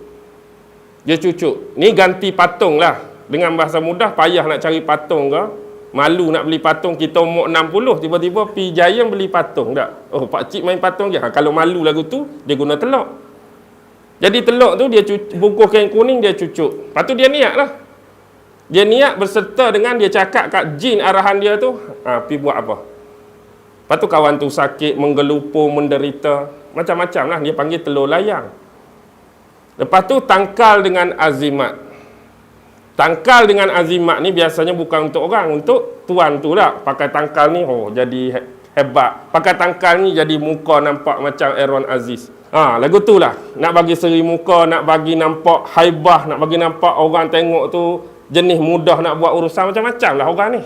Dia cucuk. Ni ganti patung lah. Dengan bahasa mudah, payah nak cari patung ke. Malu nak beli patung, kita umur 60, tiba-tiba pergi Giant beli patung. Tak? Oh, pakcik main patung je. Kalau malu lagu tu, dia guna telur. Jadi telur tu, dia bungkus kain kuning, dia cucuk. Lepas tu dia niat lah. Dia niat berserta dengan dia cakap kat jin arahan dia tu, pergi buat apa. Lepas tu kawan tu sakit, menggelupur, menderita. Macam-macam lah, dia panggil telur layang. Lepas tu tangkal dengan azimat. Tangkal dengan azimat ni biasanya bukan untuk orang, untuk tuan tu lah. Pakai tangkal ni, oh jadi hebat. Pakai tangkal ni jadi muka nampak macam Aaron Aziz. Lagu tu lah. Nak bagi seri muka, nak bagi nampak haibah, nak bagi nampak orang tengok tu jenis mudah nak buat urusan, macam-macam lah orang ni.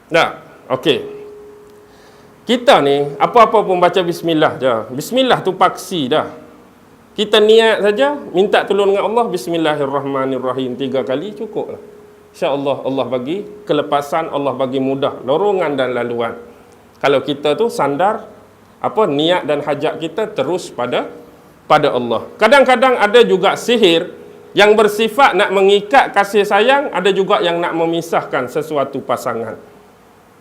Tak? Okey. Kita ni, apa-apa pun baca bismillah je. Bismillah tu paksi dah. Kita niat saja, minta tolong dengan Allah, bismillahirrahmanirrahim 3 kali, cukup lah. InsyaAllah Allah bagi kelepasan, Allah bagi mudah, lorongan dan laluan. Kalau kita tu sandar, niat dan hajat kita terus pada Allah. Kadang-kadang ada juga sihir yang bersifat nak mengikat kasih sayang, ada juga yang nak memisahkan sesuatu pasangan.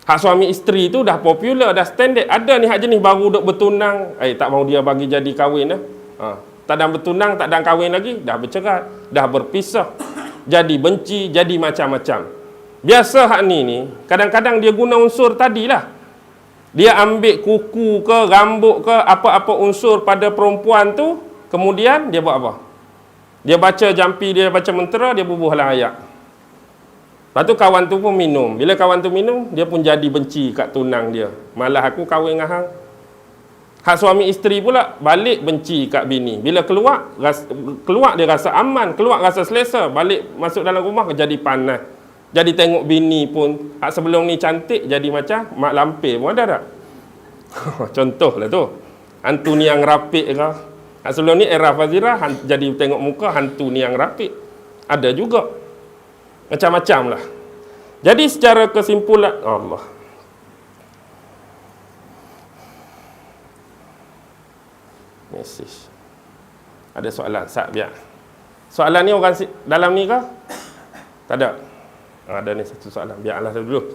Hak suami isteri tu dah popular, dah standard. Ada ni hak jenis baru duk bertunang, tak mau dia bagi jadi kahwin dah. Tak ada bertunang, tak ada kahwin lagi, dah bercerai, dah berpisah, jadi benci, jadi macam-macam. Biasa hak ni kadang-kadang dia guna unsur tadilah. Dia ambil kuku ke, rambut ke, apa-apa unsur pada perempuan tu, kemudian dia buat apa? Dia baca jampi, dia baca mentera, dia bubuhlah ayat. Lepas tu kawan tu pun minum. Bila kawan tu minum, dia pun jadi benci kat tunang dia. Malah aku kahwin dengan hang. Hak suami isteri pula balik benci kat bini. Bila keluar dia rasa aman, keluar rasa selesa, balik masuk dalam rumah jadi panas. Jadi tengok bini pun hak sebelum ni cantik jadi macam mak lampir pun ada tak? Contohlah tu. Hantu ni yang rapik ke. Hak sebelum ni era Fazira jadi tengok muka hantu ni yang rapik. Ada juga. Macam-macam lah. Jadi secara kesimpulan Allah. Mesej. Ada soalan? Biar. Soalan ni orang dalam ni ke? Tak ada. Ada ni satu soalan. Biarlah dulu.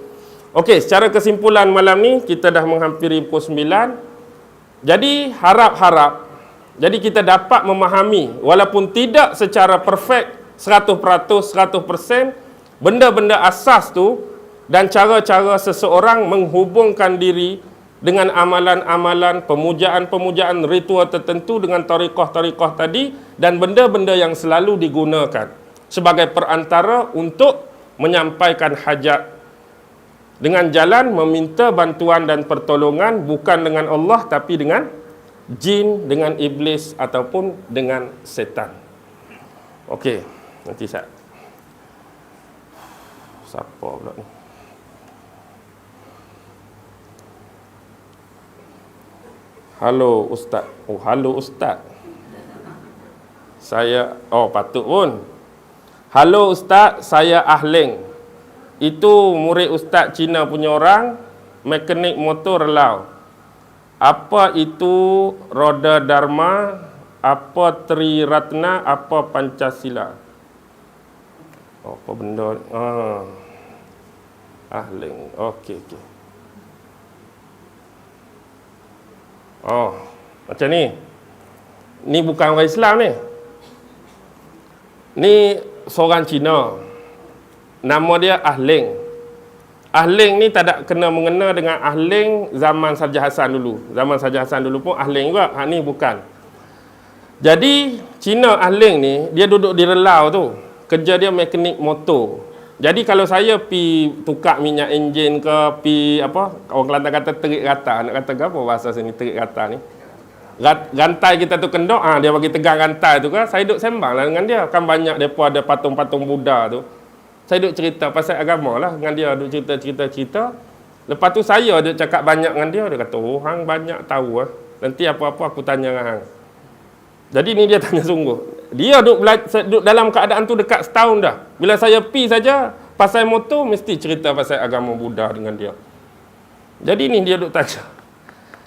Okey, secara kesimpulan malam ni kita dah menghampiri pukul 9. Jadi harap-harap jadi kita dapat memahami walaupun tidak secara perfect 100%, 100% benda-benda asas tu dan cara-cara seseorang menghubungkan diri dengan amalan-amalan, pemujaan-pemujaan, ritual tertentu dengan tariqah-tariqah tadi dan benda-benda yang selalu digunakan sebagai perantara untuk menyampaikan hajat dengan jalan meminta bantuan dan pertolongan bukan dengan Allah tapi dengan jin, dengan iblis ataupun dengan setan. Okey, nanti siapa pula ni? Halo Ustaz. Oh, halo Ustaz. Saya, patut pun. Halo Ustaz, saya Ahleng. Itu murid Ustaz Cina punya orang, mekanik motor relau. Apa itu roda dharma, apa Triratna, apa Pancasila? Apa benda? Ahleng. Okey. Macam ni. Ni bukan orang Islam ni. Ni seorang Cina. Nama dia Ahleng. Ahleng ni tak ada kena mengena dengan Ahleng zaman Sarja Hasan dulu. Zaman Sarja Hasan dulu pun Ahleng juga. Hak ni bukan. Jadi Cina Ahleng ni dia duduk di relau tu. Kerja dia mekanik motor. Jadi kalau saya pi tukar minyak enjin ke, pi apa, orang Kelantan kata terik rata. Nak kata apa bahasa sini terik rata ni? rantai kita tu kendok, dia bagi tegang rantai tu kan, saya duduk sembang lah dengan dia. Kan banyak mereka ada patung-patung Buddha tu. Saya duduk cerita pasal agama lah dengan dia, duduk cerita. Lepas tu saya duduk cakap banyak dengan dia, dia kata, oh hang banyak tahu lah. Nanti apa-apa aku tanya dengan hang. Jadi ni dia tanya sungguh. Dia duduk dalam keadaan tu dekat setahun dah. Bila saya pi saja pasal motor, mesti cerita pasal agama Buddha dengan dia. Jadi ni dia duduk tanya.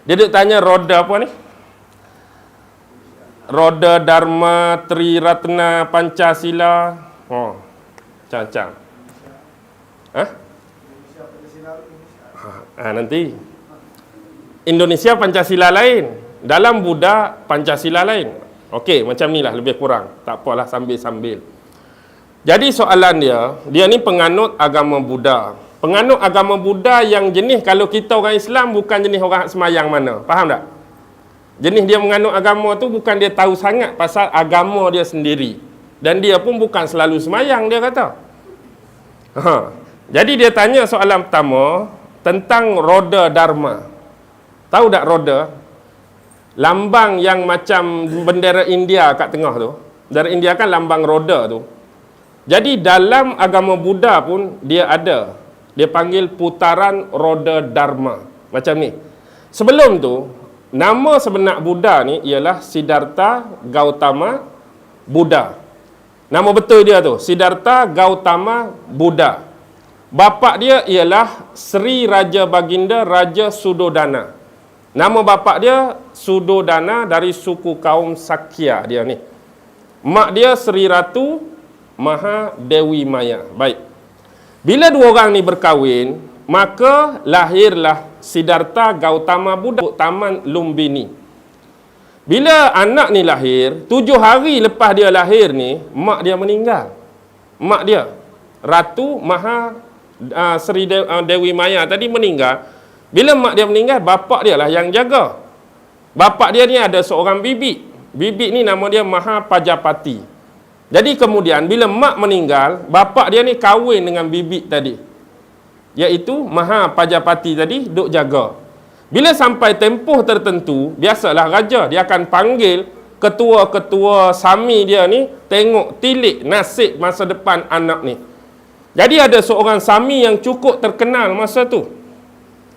Dia duduk tanya roda apa ni? Roda Dharma Triratna Pancasila. Oh, macam-macam. Nanti Indonesia Pancasila lain, dalam Buddha Pancasila lain. Okey, macam ni lah lebih kurang. Tak apalah, sambil-sambil. Jadi soalan dia ni penganut agama Buddha. Penganut agama Buddha yang jenis kalau kita orang Islam bukan jenis orang semayang mana. Faham tak? Jenis dia menganut agama tu bukan dia tahu sangat pasal agama dia sendiri. Dan dia pun bukan selalu semayang, dia kata. Jadi dia tanya soalan pertama tentang roda Dharma. Tahu tak roda? Lambang yang macam bendera India kat tengah tu. Bendera India kan lambang roda tu. Jadi dalam agama Buddha pun dia ada. Dia panggil putaran roda Dharma. Macam ni. Sebelum tu, nama sebenar Buddha ni ialah Siddhartha Gautama Buddha. Nama betul dia tu, Siddhartha Gautama Buddha. Bapa dia ialah Sri Raja Baginda Raja Sudodana. Nama bapa dia Sudodana dari suku kaum Sakya dia ni. Mak dia Sri Ratu Maha Dewi Maya. Baik. Bila dua orang ni berkahwin, maka lahirlah Siddhartha Gautama Buddha Taman Lumbini. Bila anak ni lahir, 7 hari lepas dia lahir ni, mak dia meninggal. Mak dia, Ratu Maha Sri Dewi Maya tadi meninggal. Bila mak dia meninggal, bapak dia lah yang jaga. Bapak dia ni ada seorang bibik. Bibik ni nama dia Maha Pajapati. Jadi kemudian bila mak meninggal, bapak dia ni kahwin dengan bibik tadi, iaitu Maha Pajapati tadi, duk jaga. Bila sampai tempoh tertentu, biasalah raja, dia akan panggil ketua-ketua sami dia ni, tengok tilik nasib masa depan anak ni. Jadi ada seorang sami yang cukup terkenal masa tu.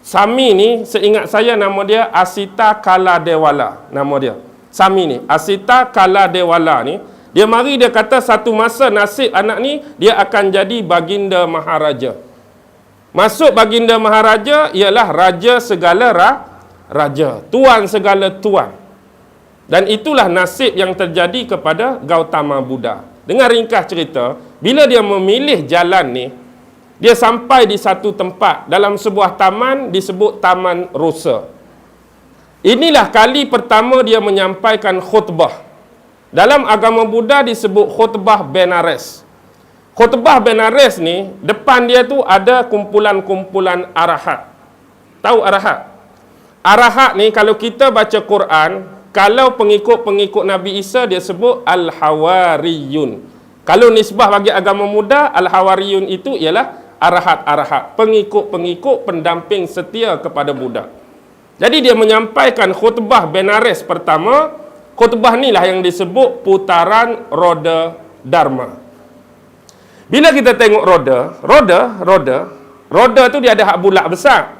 Sami ni, seingat saya nama dia Asita Kaladewala. Nama dia Sami ni, Asita Kaladewala ni, dia mari dia kata satu masa nasib anak ni, dia akan jadi Baginda Maharaja. Maksud Baginda Maharaja ialah raja segala raja, tuan segala tuan. Dan itulah nasib yang terjadi kepada Gautama Buddha. Dengan ringkas cerita, bila dia memilih jalan ni, dia sampai di satu tempat dalam sebuah taman disebut Taman Rosa. Inilah kali pertama dia menyampaikan khutbah. Dalam agama Buddha disebut khutbah Benares. Khutbah Benares ni, depan dia tu ada kumpulan-kumpulan arahat. Tahu arahat? Arahat ni kalau kita baca Quran, kalau pengikut-pengikut Nabi Isa dia sebut Al-Hawariyun. Kalau nisbah bagi agama Buddha, Al-Hawariyun itu ialah arahat-arahat, pengikut-pengikut pendamping setia kepada Buddha. Jadi dia menyampaikan khutbah Benares pertama. Khutbah ni lah yang disebut putaran roda Dharma. Bila kita tengok roda tu dia ada hak bulat besar.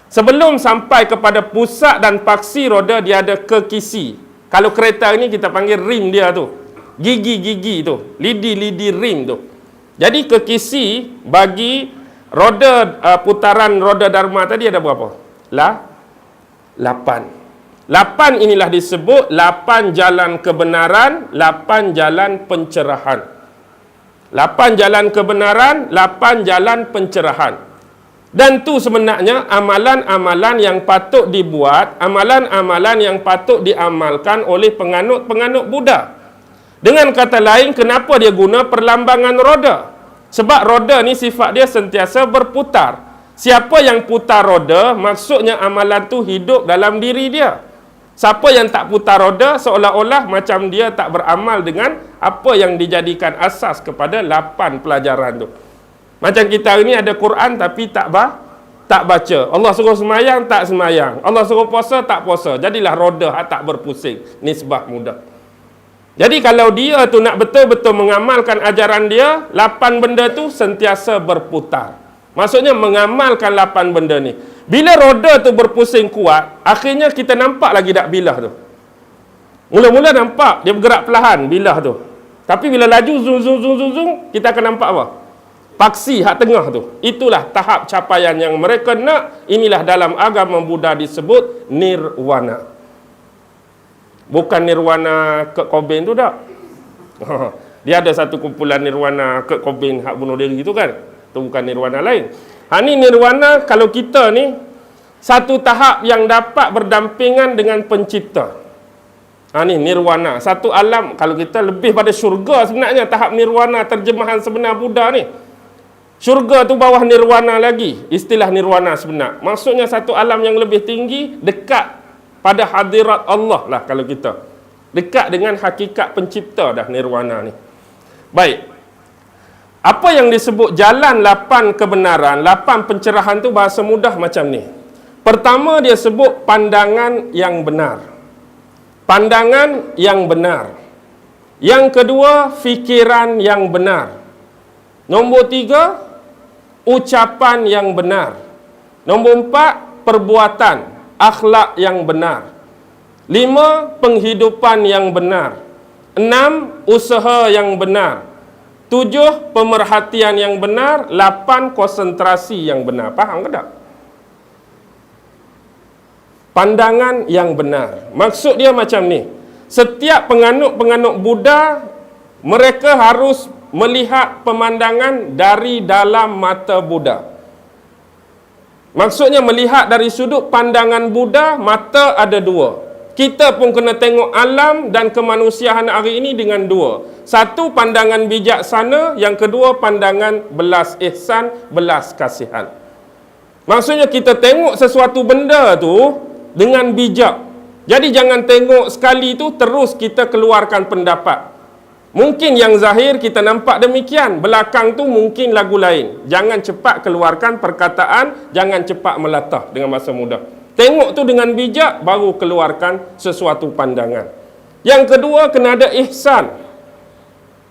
Sebelum sampai kepada pusat dan paksi roda, dia ada kekisi. Kalau kereta ni kita panggil rim dia tu, gigi-gigi tu, lidi-lidi rim tu. Jadi kekisi bagi roda putaran roda Dharma tadi ada berapa? 8. 8 inilah disebut 8 jalan kebenaran, 8 jalan pencerahan. 8 jalan kebenaran, 8 jalan pencerahan. Dan tu sebenarnya amalan-amalan yang patut dibuat, amalan-amalan yang patut diamalkan oleh penganut-penganut Buddha. Dengan kata lain, kenapa dia guna perlambangan roda? Sebab roda ni sifat dia sentiasa berputar. Siapa yang putar roda, maksudnya amalan tu hidup dalam diri dia. Siapa yang tak putar roda, seolah-olah macam dia tak beramal dengan apa yang dijadikan asas kepada 8 pelajaran tu. Macam kita hari ni ada Quran tapi tak tak baca. Allah suruh semayang, tak semayang. Allah suruh puasa, tak puasa. Jadilah roda tak berpusing. Nisbah mudah. Jadi kalau dia tu nak betul-betul mengamalkan ajaran dia, 8 benda tu sentiasa berputar. Maksudnya mengamalkan 8 benda ni. Bila roda tu berpusing kuat, akhirnya kita nampak lagi tak bilah tu. Mula-mula nampak dia bergerak perlahan bilah tu. Tapi bila laju zoom, kita akan nampak apa? Paksi hak tengah tu. Itulah tahap capaian yang mereka nak. Inilah dalam agama Buddha disebut nirwana. Bukan nirwana Kurt Cobain tu tak. Dia ada satu kumpulan nirwana Kurt Cobain hak bunuh diri tu kan. Tu bukan nirwana lain. Ni nirwana kalau kita ni satu tahap yang dapat berdampingan dengan pencipta. Ni nirwana. Satu alam, kalau kita lebih pada syurga sebenarnya tahap nirwana terjemahan sebenar Buddha ni. Syurga tu bawah nirwana lagi. Istilah nirwana sebenar. Maksudnya satu alam yang lebih tinggi, dekat pada hadirat Allah lah kalau kita. Dekat dengan hakikat pencipta dah nirwana ni. Baik. Apa yang disebut jalan 8 kebenaran, 8 pencerahan tu bahasa mudah macam ni. Pertama dia sebut pandangan yang benar. Pandangan yang benar. Yang kedua, fikiran yang benar. Nombor 3, ucapan yang benar. Nombor 4, perbuatan, akhlak yang benar. 5, penghidupan yang benar. 6, usaha yang benar. 7, pemerhatian yang benar. 8, konsentrasi yang benar. Faham ke tak? Pandangan yang benar. Maksud dia macam ni. Setiap penganut-penganut Buddha, mereka harus melihat pemandangan dari dalam mata Buddha. Maksudnya melihat dari sudut pandangan Buddha, mata ada 2. Kita pun kena tengok alam dan kemanusiaan hari ini dengan 2. Satu, pandangan bijaksana. Yang kedua, pandangan belas ihsan, belas kasihan. Maksudnya kita tengok sesuatu benda tu dengan bijak. Jadi jangan tengok sekali tu terus kita keluarkan pendapat. Mungkin yang zahir kita nampak demikian, belakang tu mungkin lagu lain. Jangan cepat keluarkan perkataan, jangan cepat melatah dengan masa muda. Tengok tu dengan bijak, baru keluarkan sesuatu pandangan. Yang kedua, kena ada ihsan.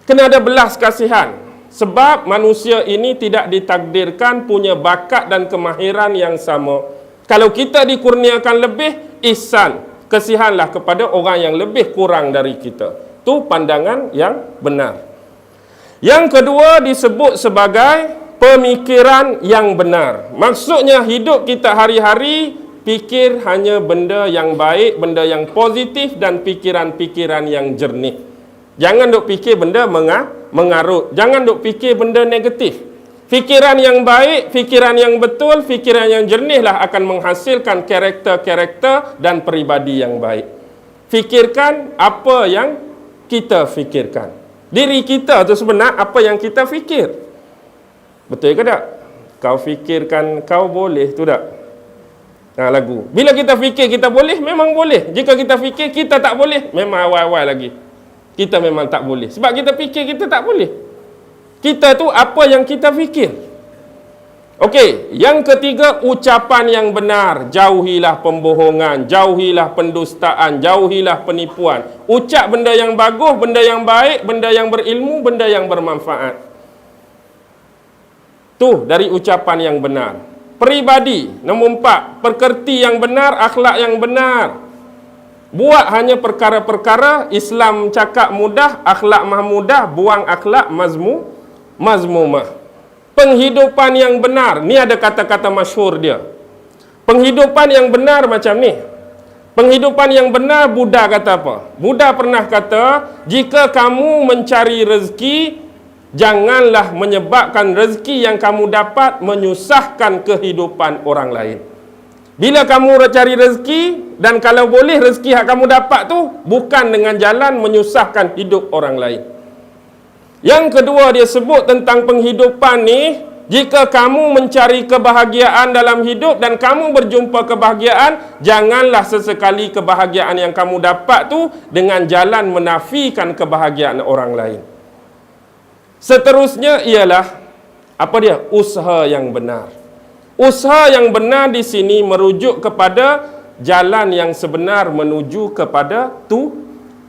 Kena ada belas kasihan. Sebab manusia ini tidak ditakdirkan punya bakat dan kemahiran yang sama. Kalau kita dikurniakan lebih, ihsan, kasihanlah kepada orang yang lebih kurang dari kita. Itu pandangan yang benar. Yang kedua disebut sebagai pemikiran yang benar. Maksudnya hidup kita hari-hari fikir hanya benda yang baik, benda yang positif dan pikiran-pikiran yang jernih. Jangan duk fikir benda mengarut. Jangan duk fikir benda negatif. Fikiran yang baik, fikiran yang betul, fikiran yang jernihlah akan menghasilkan karakter-karakter dan peribadi yang baik. Fikirkan apa yang kita fikirkan. Diri kita tu sebenar apa yang kita fikir. Betul ke tak? Kau fikirkan kau boleh tu tak? Lagu. Bila kita fikir kita boleh, memang boleh. Jika kita fikir kita tak boleh, memang awal-awal lagi. Kita memang tak boleh. Sebab kita fikir kita tak boleh. Kita tu apa yang kita fikir. Okey, yang ketiga, ucapan yang benar. Jauhilah pembohongan, jauhilah pendustaan, jauhilah penipuan. Ucap benda yang bagus, benda yang baik, benda yang berilmu, benda yang bermanfaat. Tu dari ucapan yang benar. Peribadi, nombor 4, perkerti yang benar, akhlak yang benar. Buat hanya perkara-perkara Islam cakap mudah, akhlak mahmudah, buang akhlak mazmumah. Penghidupan yang benar, ni ada kata-kata masyhur dia. Penghidupan yang benar macam ni. Penghidupan yang benar, Buddha kata apa? Buddha pernah kata, jika kamu mencari rezeki, janganlah menyebabkan rezeki yang kamu dapat menyusahkan kehidupan orang lain. Bila kamu cari rezeki, dan kalau boleh rezeki yang kamu dapat tu bukan dengan jalan menyusahkan hidup orang lain. Yang kedua dia sebut tentang penghidupan ni, jika kamu mencari kebahagiaan dalam hidup dan kamu berjumpa kebahagiaan, janganlah sesekali kebahagiaan yang kamu dapat tu dengan jalan menafikan kebahagiaan orang lain. Seterusnya ialah apa dia? Usaha yang benar. Usaha yang benar di sini merujuk kepada jalan yang sebenar menuju kepada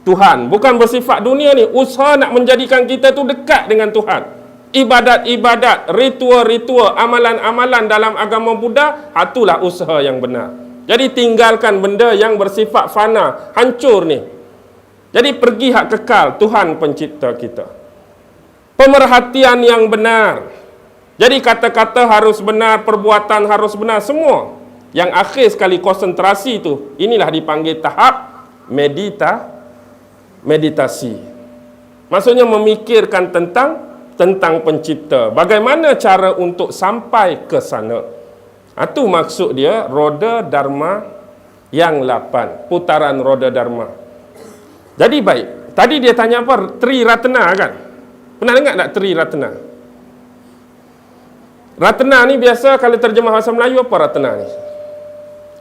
Tuhan. Bukan bersifat dunia ni. Usaha nak menjadikan kita tu dekat dengan Tuhan. Ibadat-ibadat, ritual-ritual, amalan-amalan dalam agama Buddha, itulah usaha yang benar. Jadi tinggalkan benda yang bersifat fana, hancur ni. Jadi pergi hak kekal, Tuhan pencipta kita. Pemerhatian yang benar. Jadi kata-kata harus benar, perbuatan harus benar, semua. Yang akhir sekali konsentrasi tu, inilah dipanggil tahap meditasi. Maksudnya memikirkan tentang pencipta. Bagaimana cara untuk sampai ke sana. Itu maksud dia roda dharma yang 8. Putaran roda dharma. Jadi baik. Tadi dia tanya apa? Tri Ratna kan? Pernah dengar tak Tri Ratna? Ratna ni biasa kalau terjemah bahasa Melayu apa Ratna ni?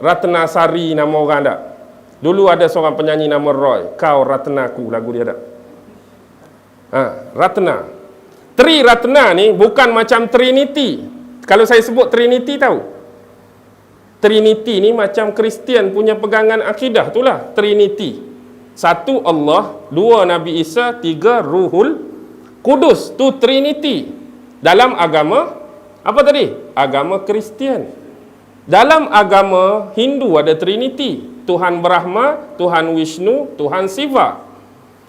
Ratna Sari nama orang tak? Dulu ada seorang penyanyi nama Roy. Kau Ratnaku, lagu dia tak? Ratna. Tri Ratna ni bukan macam Trinity. Kalau saya sebut Trinity tahu? Trinity ni macam Kristian punya pegangan akidah itulah Trinity. 1 Allah, 2 Nabi Isa, 3 Ruhul Kudus. Tu Trinity. Dalam agama apa tadi? Agama Kristian. Dalam agama Hindu ada Trinity. Tuhan Brahma, Tuhan Vishnu, Tuhan Shiva.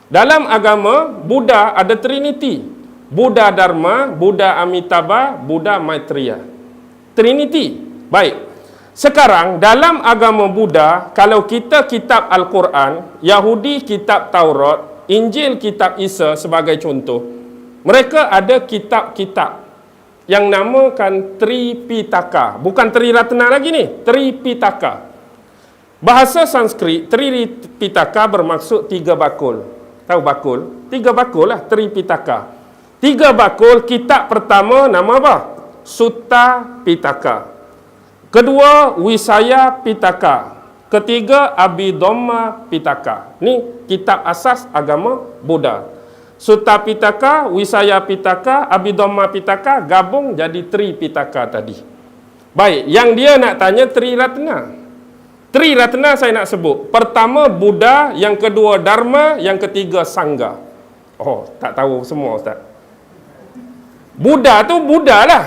Dalam agama Buddha ada Trinity. Buddha Dharma, Buddha Amitabha, Buddha Maitreya. Trinity. Baik. Sekarang dalam agama Buddha, kalau kita kitab Al-Quran, Yahudi kitab Taurat, Injil kitab Isa sebagai contoh, mereka ada kitab-kitab yang namakan Tripitaka. Bukan Tri Ratna lagi ni, Tripitaka. Bahasa Sanskrit, Tripitaka bermaksud 3 bakul. Tahu bakul? 3 bakul lah, Tripitaka. 3 bakul, kitab pertama nama apa? Sutta Pitaka. Kedua, Wisaya Pitaka. Ketiga, Abhidhamma Pitaka. Ni kitab asas agama Buddha. Sutta Pitaka, Wisaya Pitaka, Abhidhamma Pitaka gabung jadi Tri Pitaka tadi. Baik, yang dia nak tanya Tri Ratna. Tri Ratna saya nak sebut. Pertama Buddha, yang kedua Dharma, yang ketiga Sangha. Oh, tak tahu semua Ustaz. Buddha tu Buddha lah.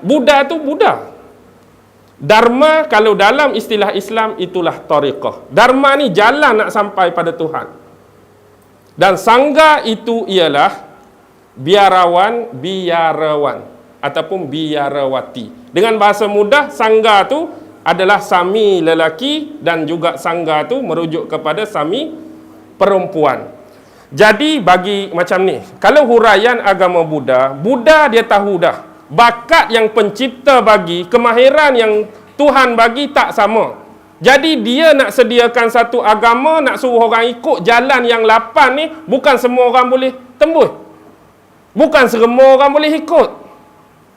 Buddha tu Buddha. Dharma kalau dalam istilah Islam itulah tariqah. Dharma ni jalan nak sampai pada Tuhan. Dan Sangha itu ialah biarawan ataupun biarawati. Dengan bahasa mudah, Sangha tu adalah sami lelaki dan juga Sangha tu merujuk kepada sami perempuan. Jadi bagi macam ni, kalau huraian agama Buddha, Buddha dia tahu dah bakat yang pencipta bagi, kemahiran yang Tuhan bagi tak sama. Jadi dia nak sediakan satu agama, nak suruh orang ikut jalan yang 8 ni, bukan semua orang boleh tembus. Bukan semua orang boleh ikut.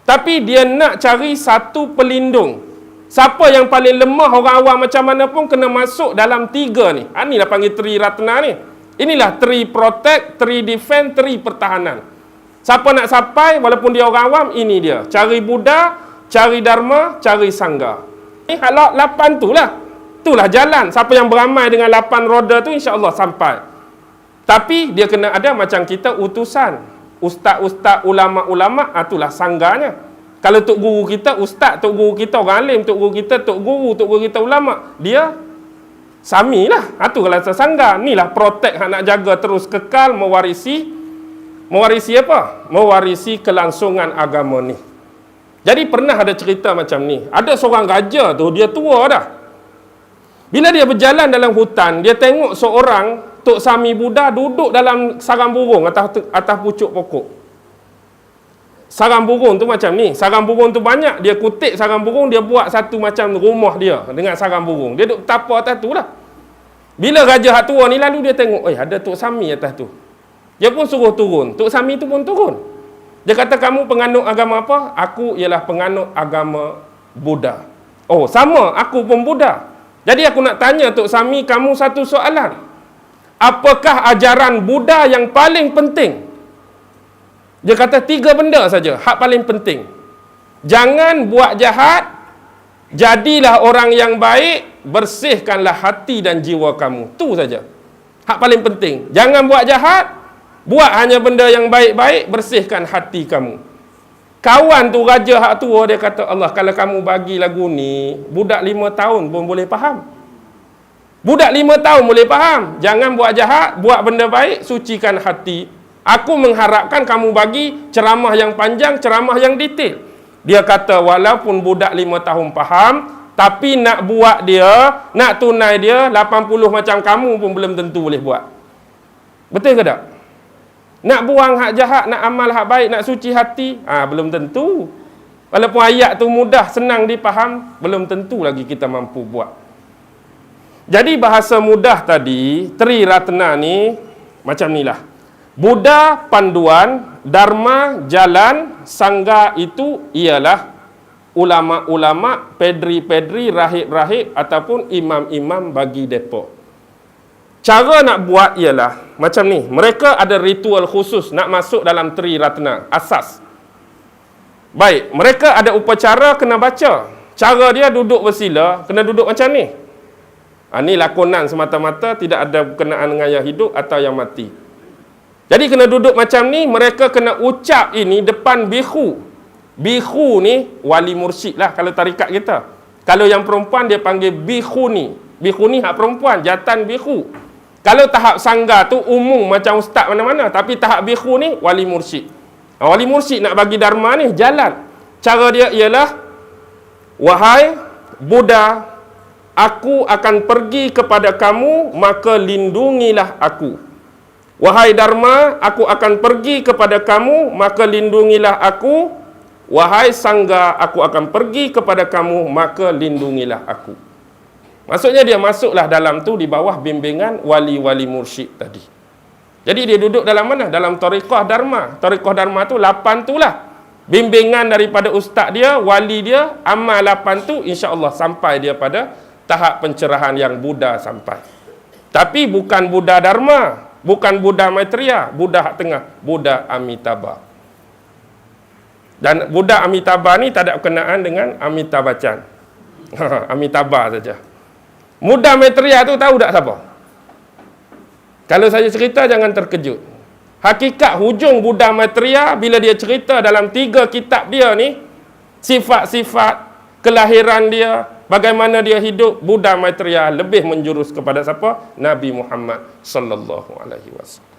Tapi dia nak cari satu pelindung. Siapa yang paling lemah, orang awam macam mana pun kena masuk dalam 3 ni. Inilah panggil Tri Ratna ni. Inilah Tri Protect, Tri Defend, Tri Pertahanan. Siapa nak sampai, walaupun dia orang awam, ini dia. Cari Buddha, cari Dharma, cari Sangha. Ini halak 8 tu lah. Itulah jalan. Siapa yang beramal dengan 8 roda tu, insya-Allah sampai. Tapi dia kena ada macam kita utusan. Ustaz-ustaz, ulama-ulama, itulah sangganya. Kalau tok guru kita, ustaz, tok guru kita orang alim, tok guru kita, tok guru kita ulama. Dia sami lah. Itu kalau sangga. Inilah protect, nak jaga terus kekal, mewarisi apa? Mewarisi kelangsungan agama ni. Jadi pernah ada cerita macam ni. Ada seorang raja tu, dia tua dah. Bila dia berjalan dalam hutan, dia tengok seorang Tok Sami Buddha duduk dalam sarang burung atas pucuk pokok. Sarang burung tu macam ni. Sarang burung tu banyak. Dia kutip sarang burung, dia buat satu macam rumah dia dengan sarang burung. Dia duduk tapa atas tu lah. Bila raja hak tua ni lalu dia tengok, ada Tok Sami atas tu. Dia pun suruh turun. Tok Sami tu pun turun. Dia kata, kamu penganut agama apa? Aku ialah penganut agama Buddha. Oh, sama. Aku pun Buddha. Jadi aku nak tanya Tok Sami, kamu satu soalan. Apakah ajaran Buddha yang paling penting? Dia kata 3 benda saja. Hak paling penting. Jangan buat jahat, Jadilah orang yang baik, bersihkanlah hati dan jiwa kamu. Tu saja. Hak paling penting. Jangan buat jahat, buat hanya benda yang baik-baik, bersihkan hati kamu. Kawan tu raja hak tua, dia kata, Allah, kalau kamu bagi lagu ni, budak 5 tahun pun boleh faham. Budak 5 tahun boleh faham. Jangan buat jahat, buat benda baik, sucikan hati. Aku mengharapkan kamu bagi ceramah yang panjang, ceramah yang detail. Dia kata, walaupun budak 5 tahun faham, tapi nak buat dia, nak tunai dia, 80 macam kamu pun belum tentu boleh buat. Betul ke tak? Nak buang hak jahat, nak amal hak baik, nak suci hati, belum tentu. Walaupun ayat tu mudah, senang dipaham, belum tentu lagi kita mampu buat. Jadi bahasa mudah tadi, Tri Ratna ni, macam ni lah. Buddha panduan, Dharma jalan, Sangha itu ialah ulama-ulama, pedri-pedri, rahib-rahib ataupun imam-imam bagi depa. Cara nak buat ialah macam ni. Mereka ada ritual khusus nak masuk dalam Tri Ratna, asas. Baik, mereka ada upacara kena baca. Cara dia duduk bersila, kena duduk macam ni. Ni lakonan semata-mata, tidak ada berkenaan dengan yang hidup atau yang mati. Jadi kena duduk macam ni, mereka kena ucap ini depan bihu. Bihu ni wali mursyid lah kalau tarikat kita. Kalau yang perempuan dia panggil bihuni. Bihuni hak perempuan, jatan bihu. Kalau tahap sangga tu umum macam ustaz mana-mana, tapi tahap bihu ni wali mursyid. Wali mursyid nak bagi dharma ni jalan. Cara dia ialah, wahai Buddha, aku akan pergi kepada kamu, maka lindungilah aku. Wahai Dharma, aku akan pergi kepada kamu, maka lindungilah aku. Wahai Sangha, aku akan pergi kepada kamu, maka lindungilah aku. Maksudnya dia masuklah dalam tu di bawah bimbingan wali-wali mursyid tadi. Jadi dia duduk dalam mana? Dalam Tariqah Dharma. Tariqah Dharma tu 8 tu lah. Bimbingan daripada ustaz dia, wali dia, amal 8 tu, insya-Allah sampai dia pada tahap pencerahan yang Buddha sampai. Tapi bukan Buddha Dharma. Bukan Buddha Maitreya, Buddha hak tengah, Buddha Amitabha. Dan Buddha Amitabha ni tak ada berkenaan dengan Amitabh Bachchan. Amitabha saja. Buddha Maitreya tu tahu tak siapa? Kalau saya cerita jangan terkejut. Hakikat hujung Buddha Maitreya bila dia cerita dalam 3 kitab dia ni, sifat-sifat kelahiran dia, bagaimana dia hidup, Buddha Maitreya lebih menjurus kepada siapa? Nabi Muhammad sallallahu alaihi wasallam.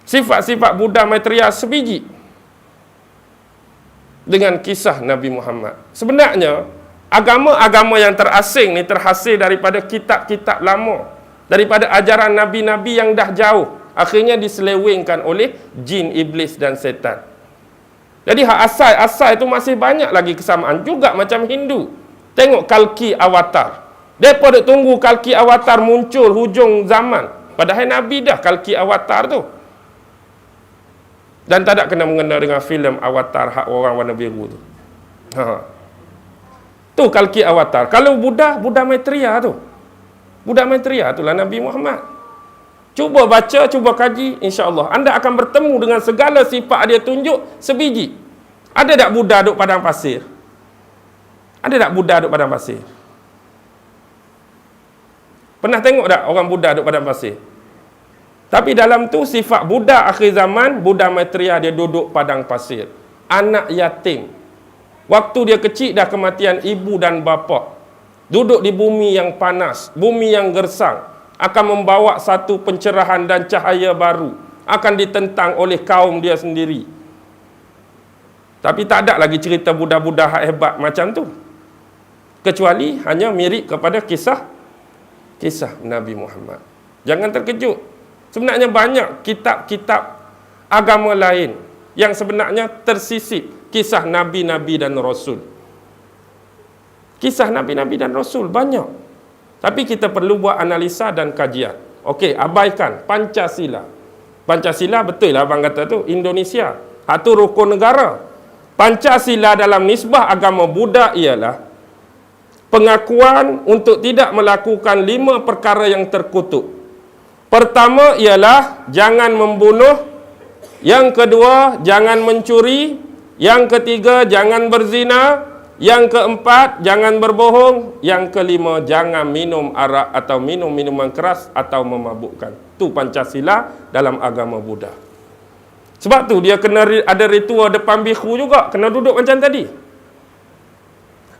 Sifat-sifat Buddha Maitreya sebiji dengan kisah Nabi Muhammad. Sebenarnya agama-agama yang terasing ni terhasil daripada kitab-kitab lama, daripada ajaran nabi-nabi yang dah jauh, akhirnya diselewengkan oleh jin, iblis dan setan. Jadi hak asal itu masih banyak lagi kesamaan. Juga macam Hindu. Tengok Kalki Avatar. Mereka duk tunggu Kalki Avatar muncul hujung zaman. Padahal Nabi dah Kalki Avatar tu. Dan tak ada kena-mengena dengan filem Avatar hak orang warna biru tu. Tu Kalki Avatar. Kalau Buddha Maitreya tu. Buddha Maitreya itulah Nabi Muhammad. Cuba baca, cuba kaji, insya-Allah anda akan bertemu dengan segala sifat dia tunjuk sebiji. Ada tak Buddha duduk padang pasir? Ada tak Buddha duduk padang pasir? Pernah tengok tak orang Buddha duduk padang pasir? Tapi dalam tu sifat Buddha akhir zaman, Buddha Maitreya dia duduk padang pasir. Anak yatim. Waktu dia kecil dah kematian ibu dan bapa. Duduk di bumi yang panas, bumi yang gersang. Akan membawa satu pencerahan dan cahaya baru, akan ditentang oleh kaum dia sendiri. Tapi tak ada lagi cerita Buddha-Buddha hebat macam tu, kecuali hanya mirip kepada kisah Nabi Muhammad. Jangan terkejut, sebenarnya banyak kitab-kitab agama lain yang sebenarnya tersisip kisah Nabi-Nabi dan Rasul. Kisah Nabi-Nabi dan Rasul banyak. Tapi kita perlu buat analisa dan kajian. Okey, abaikan Pancasila. Pancasila betul lah abang kata tu, Indonesia. Itu rukun negara. Pancasila dalam nisbah agama Buddha ialah pengakuan untuk tidak melakukan 5 perkara yang terkutuk. Pertama ialah jangan membunuh. Yang kedua, jangan mencuri. Yang ketiga, jangan berzina. Yang keempat, jangan berbohong. Yang kelima, jangan minum arak atau minum minuman keras atau memabukkan. Itu Pancasila dalam agama Buddha. Sebab tu dia kena ada ritual depan biku juga, kena duduk macam tadi.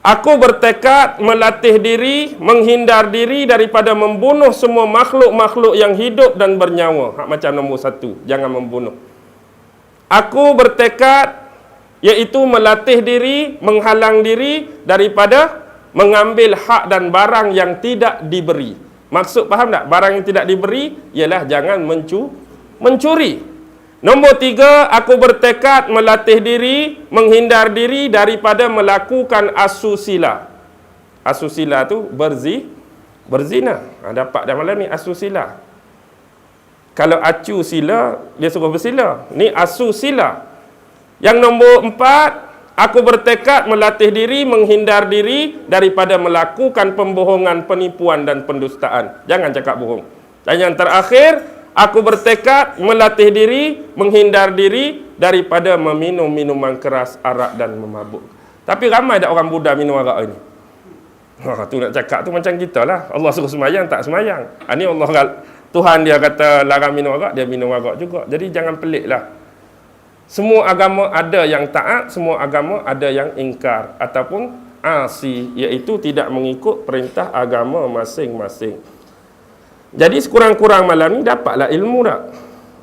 Aku bertekad melatih diri, menghindar diri daripada membunuh semua makhluk-makhluk yang hidup dan bernyawa. Macam nombor 1, jangan membunuh. Aku bertekad, iaitu melatih diri, menghalang diri daripada mengambil hak dan barang yang tidak diberi. Maksud faham tak? Barang yang tidak diberi ialah jangan mencuri. Nombor 3, aku bertekad melatih diri, menghindar diri daripada melakukan asusila. Asusila tu berzina. Dapat dah malam ni asusila. Kalau acu sila, dia suruh bersila. Ni asusila. Yang nombor 4, aku bertekad melatih diri, menghindar diri daripada melakukan pembohongan, penipuan dan pendustaan. Jangan cakap bohong. Dan yang terakhir, aku bertekad melatih diri, menghindar diri daripada meminum minuman keras, arak dan memabuk. Tapi ramai dah orang Buddha minum arak ini. Tu nak cakap tu macam kita lah. Allah suruh semayang, tak semayang. Ini Allah, Tuhan dia kata larang minum arak, dia minum arak juga. Jadi jangan pelik lah. Semua agama ada yang taat, semua agama ada yang ingkar ataupun asi, iaitu tidak mengikut perintah agama masing-masing. Jadi sekurang-kurang malam ni dapatlah ilmu tak?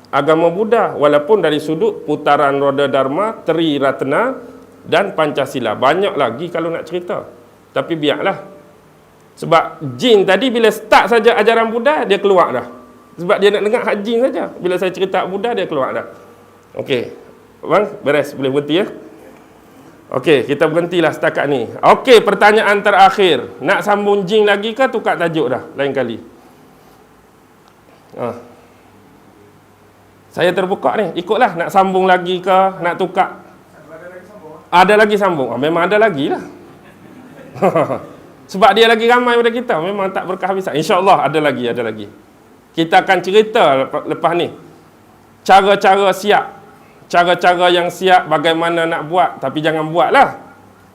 Agama Buddha, walaupun dari sudut putaran roda Dharma, Tri Ratna dan Pancasila. Banyak lagi kalau nak cerita. Tapi biarlah. Sebab jin tadi bila start saja ajaran Buddha, dia keluar dah. Sebab dia nak dengar hak jin saja. Bila saya cerita Buddha, dia keluar dah. Okey. Bang, beres. Boleh berhenti ya? Okey, kita berhentilah setakat ni. Okey, pertanyaan terakhir. Nak sambung jin lagi ke tukar tajuk dah? Lain kali. Saya terbuka ni. Ikutlah. Nak sambung lagi ke? Nak tukar? Ada lagi sambung? Memang ada lagi lah. Sebab dia lagi ramai pada kita. Memang tak berkehabisan. InsyaAllah ada lagi. Kita akan cerita lepas ni. Cara-cara siap. Cara-cara yang siap bagaimana nak buat. Tapi jangan buat lah.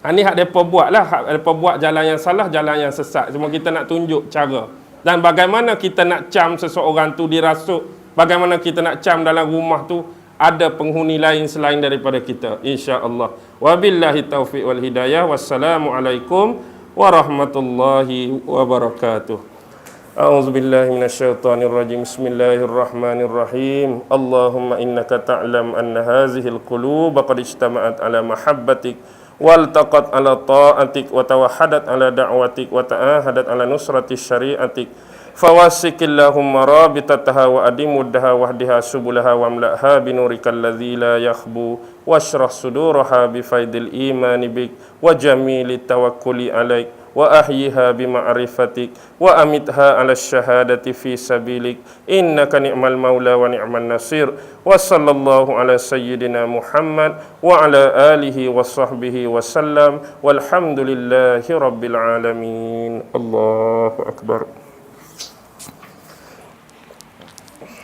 Ini hak mereka buat lah. Hak mereka buat jalan yang salah, jalan yang sesat. Cuma kita nak tunjuk cara. Dan bagaimana kita nak cam seseorang tu dirasuk. Bagaimana kita nak cam dalam rumah tu. Ada penghuni lain selain daripada kita. InsyaAllah. Wabillahi taufiq wal hidayah. Wassalamualaikum warahmatullahi wabarakatuh. أعوذ بالله من الشيطان الرجيم بسم الله الرحمن الرحيم اللهم إنك تعلم أن هذه القلوب قد اجتمعت على محبتك والتقت على طاعتك وتوحدت على دعوتك وتعاهدت على نصرة شريعتك فواسك اللهم رابطتها وأدمدها واهدها سبلها واملأها بنورك الذي لا يخبو واشرح صدورها بفيض الإيمان بك وجميل التوكل عليك وأحيها بمعرفتك وأمتها على الشهادة في سبيلك إنك نعم المولى ونعم النصير وصلى الله على سيدنا محمد وعلى آله وصحبه وسلم والحمد لله رب العالمين الله أكبر.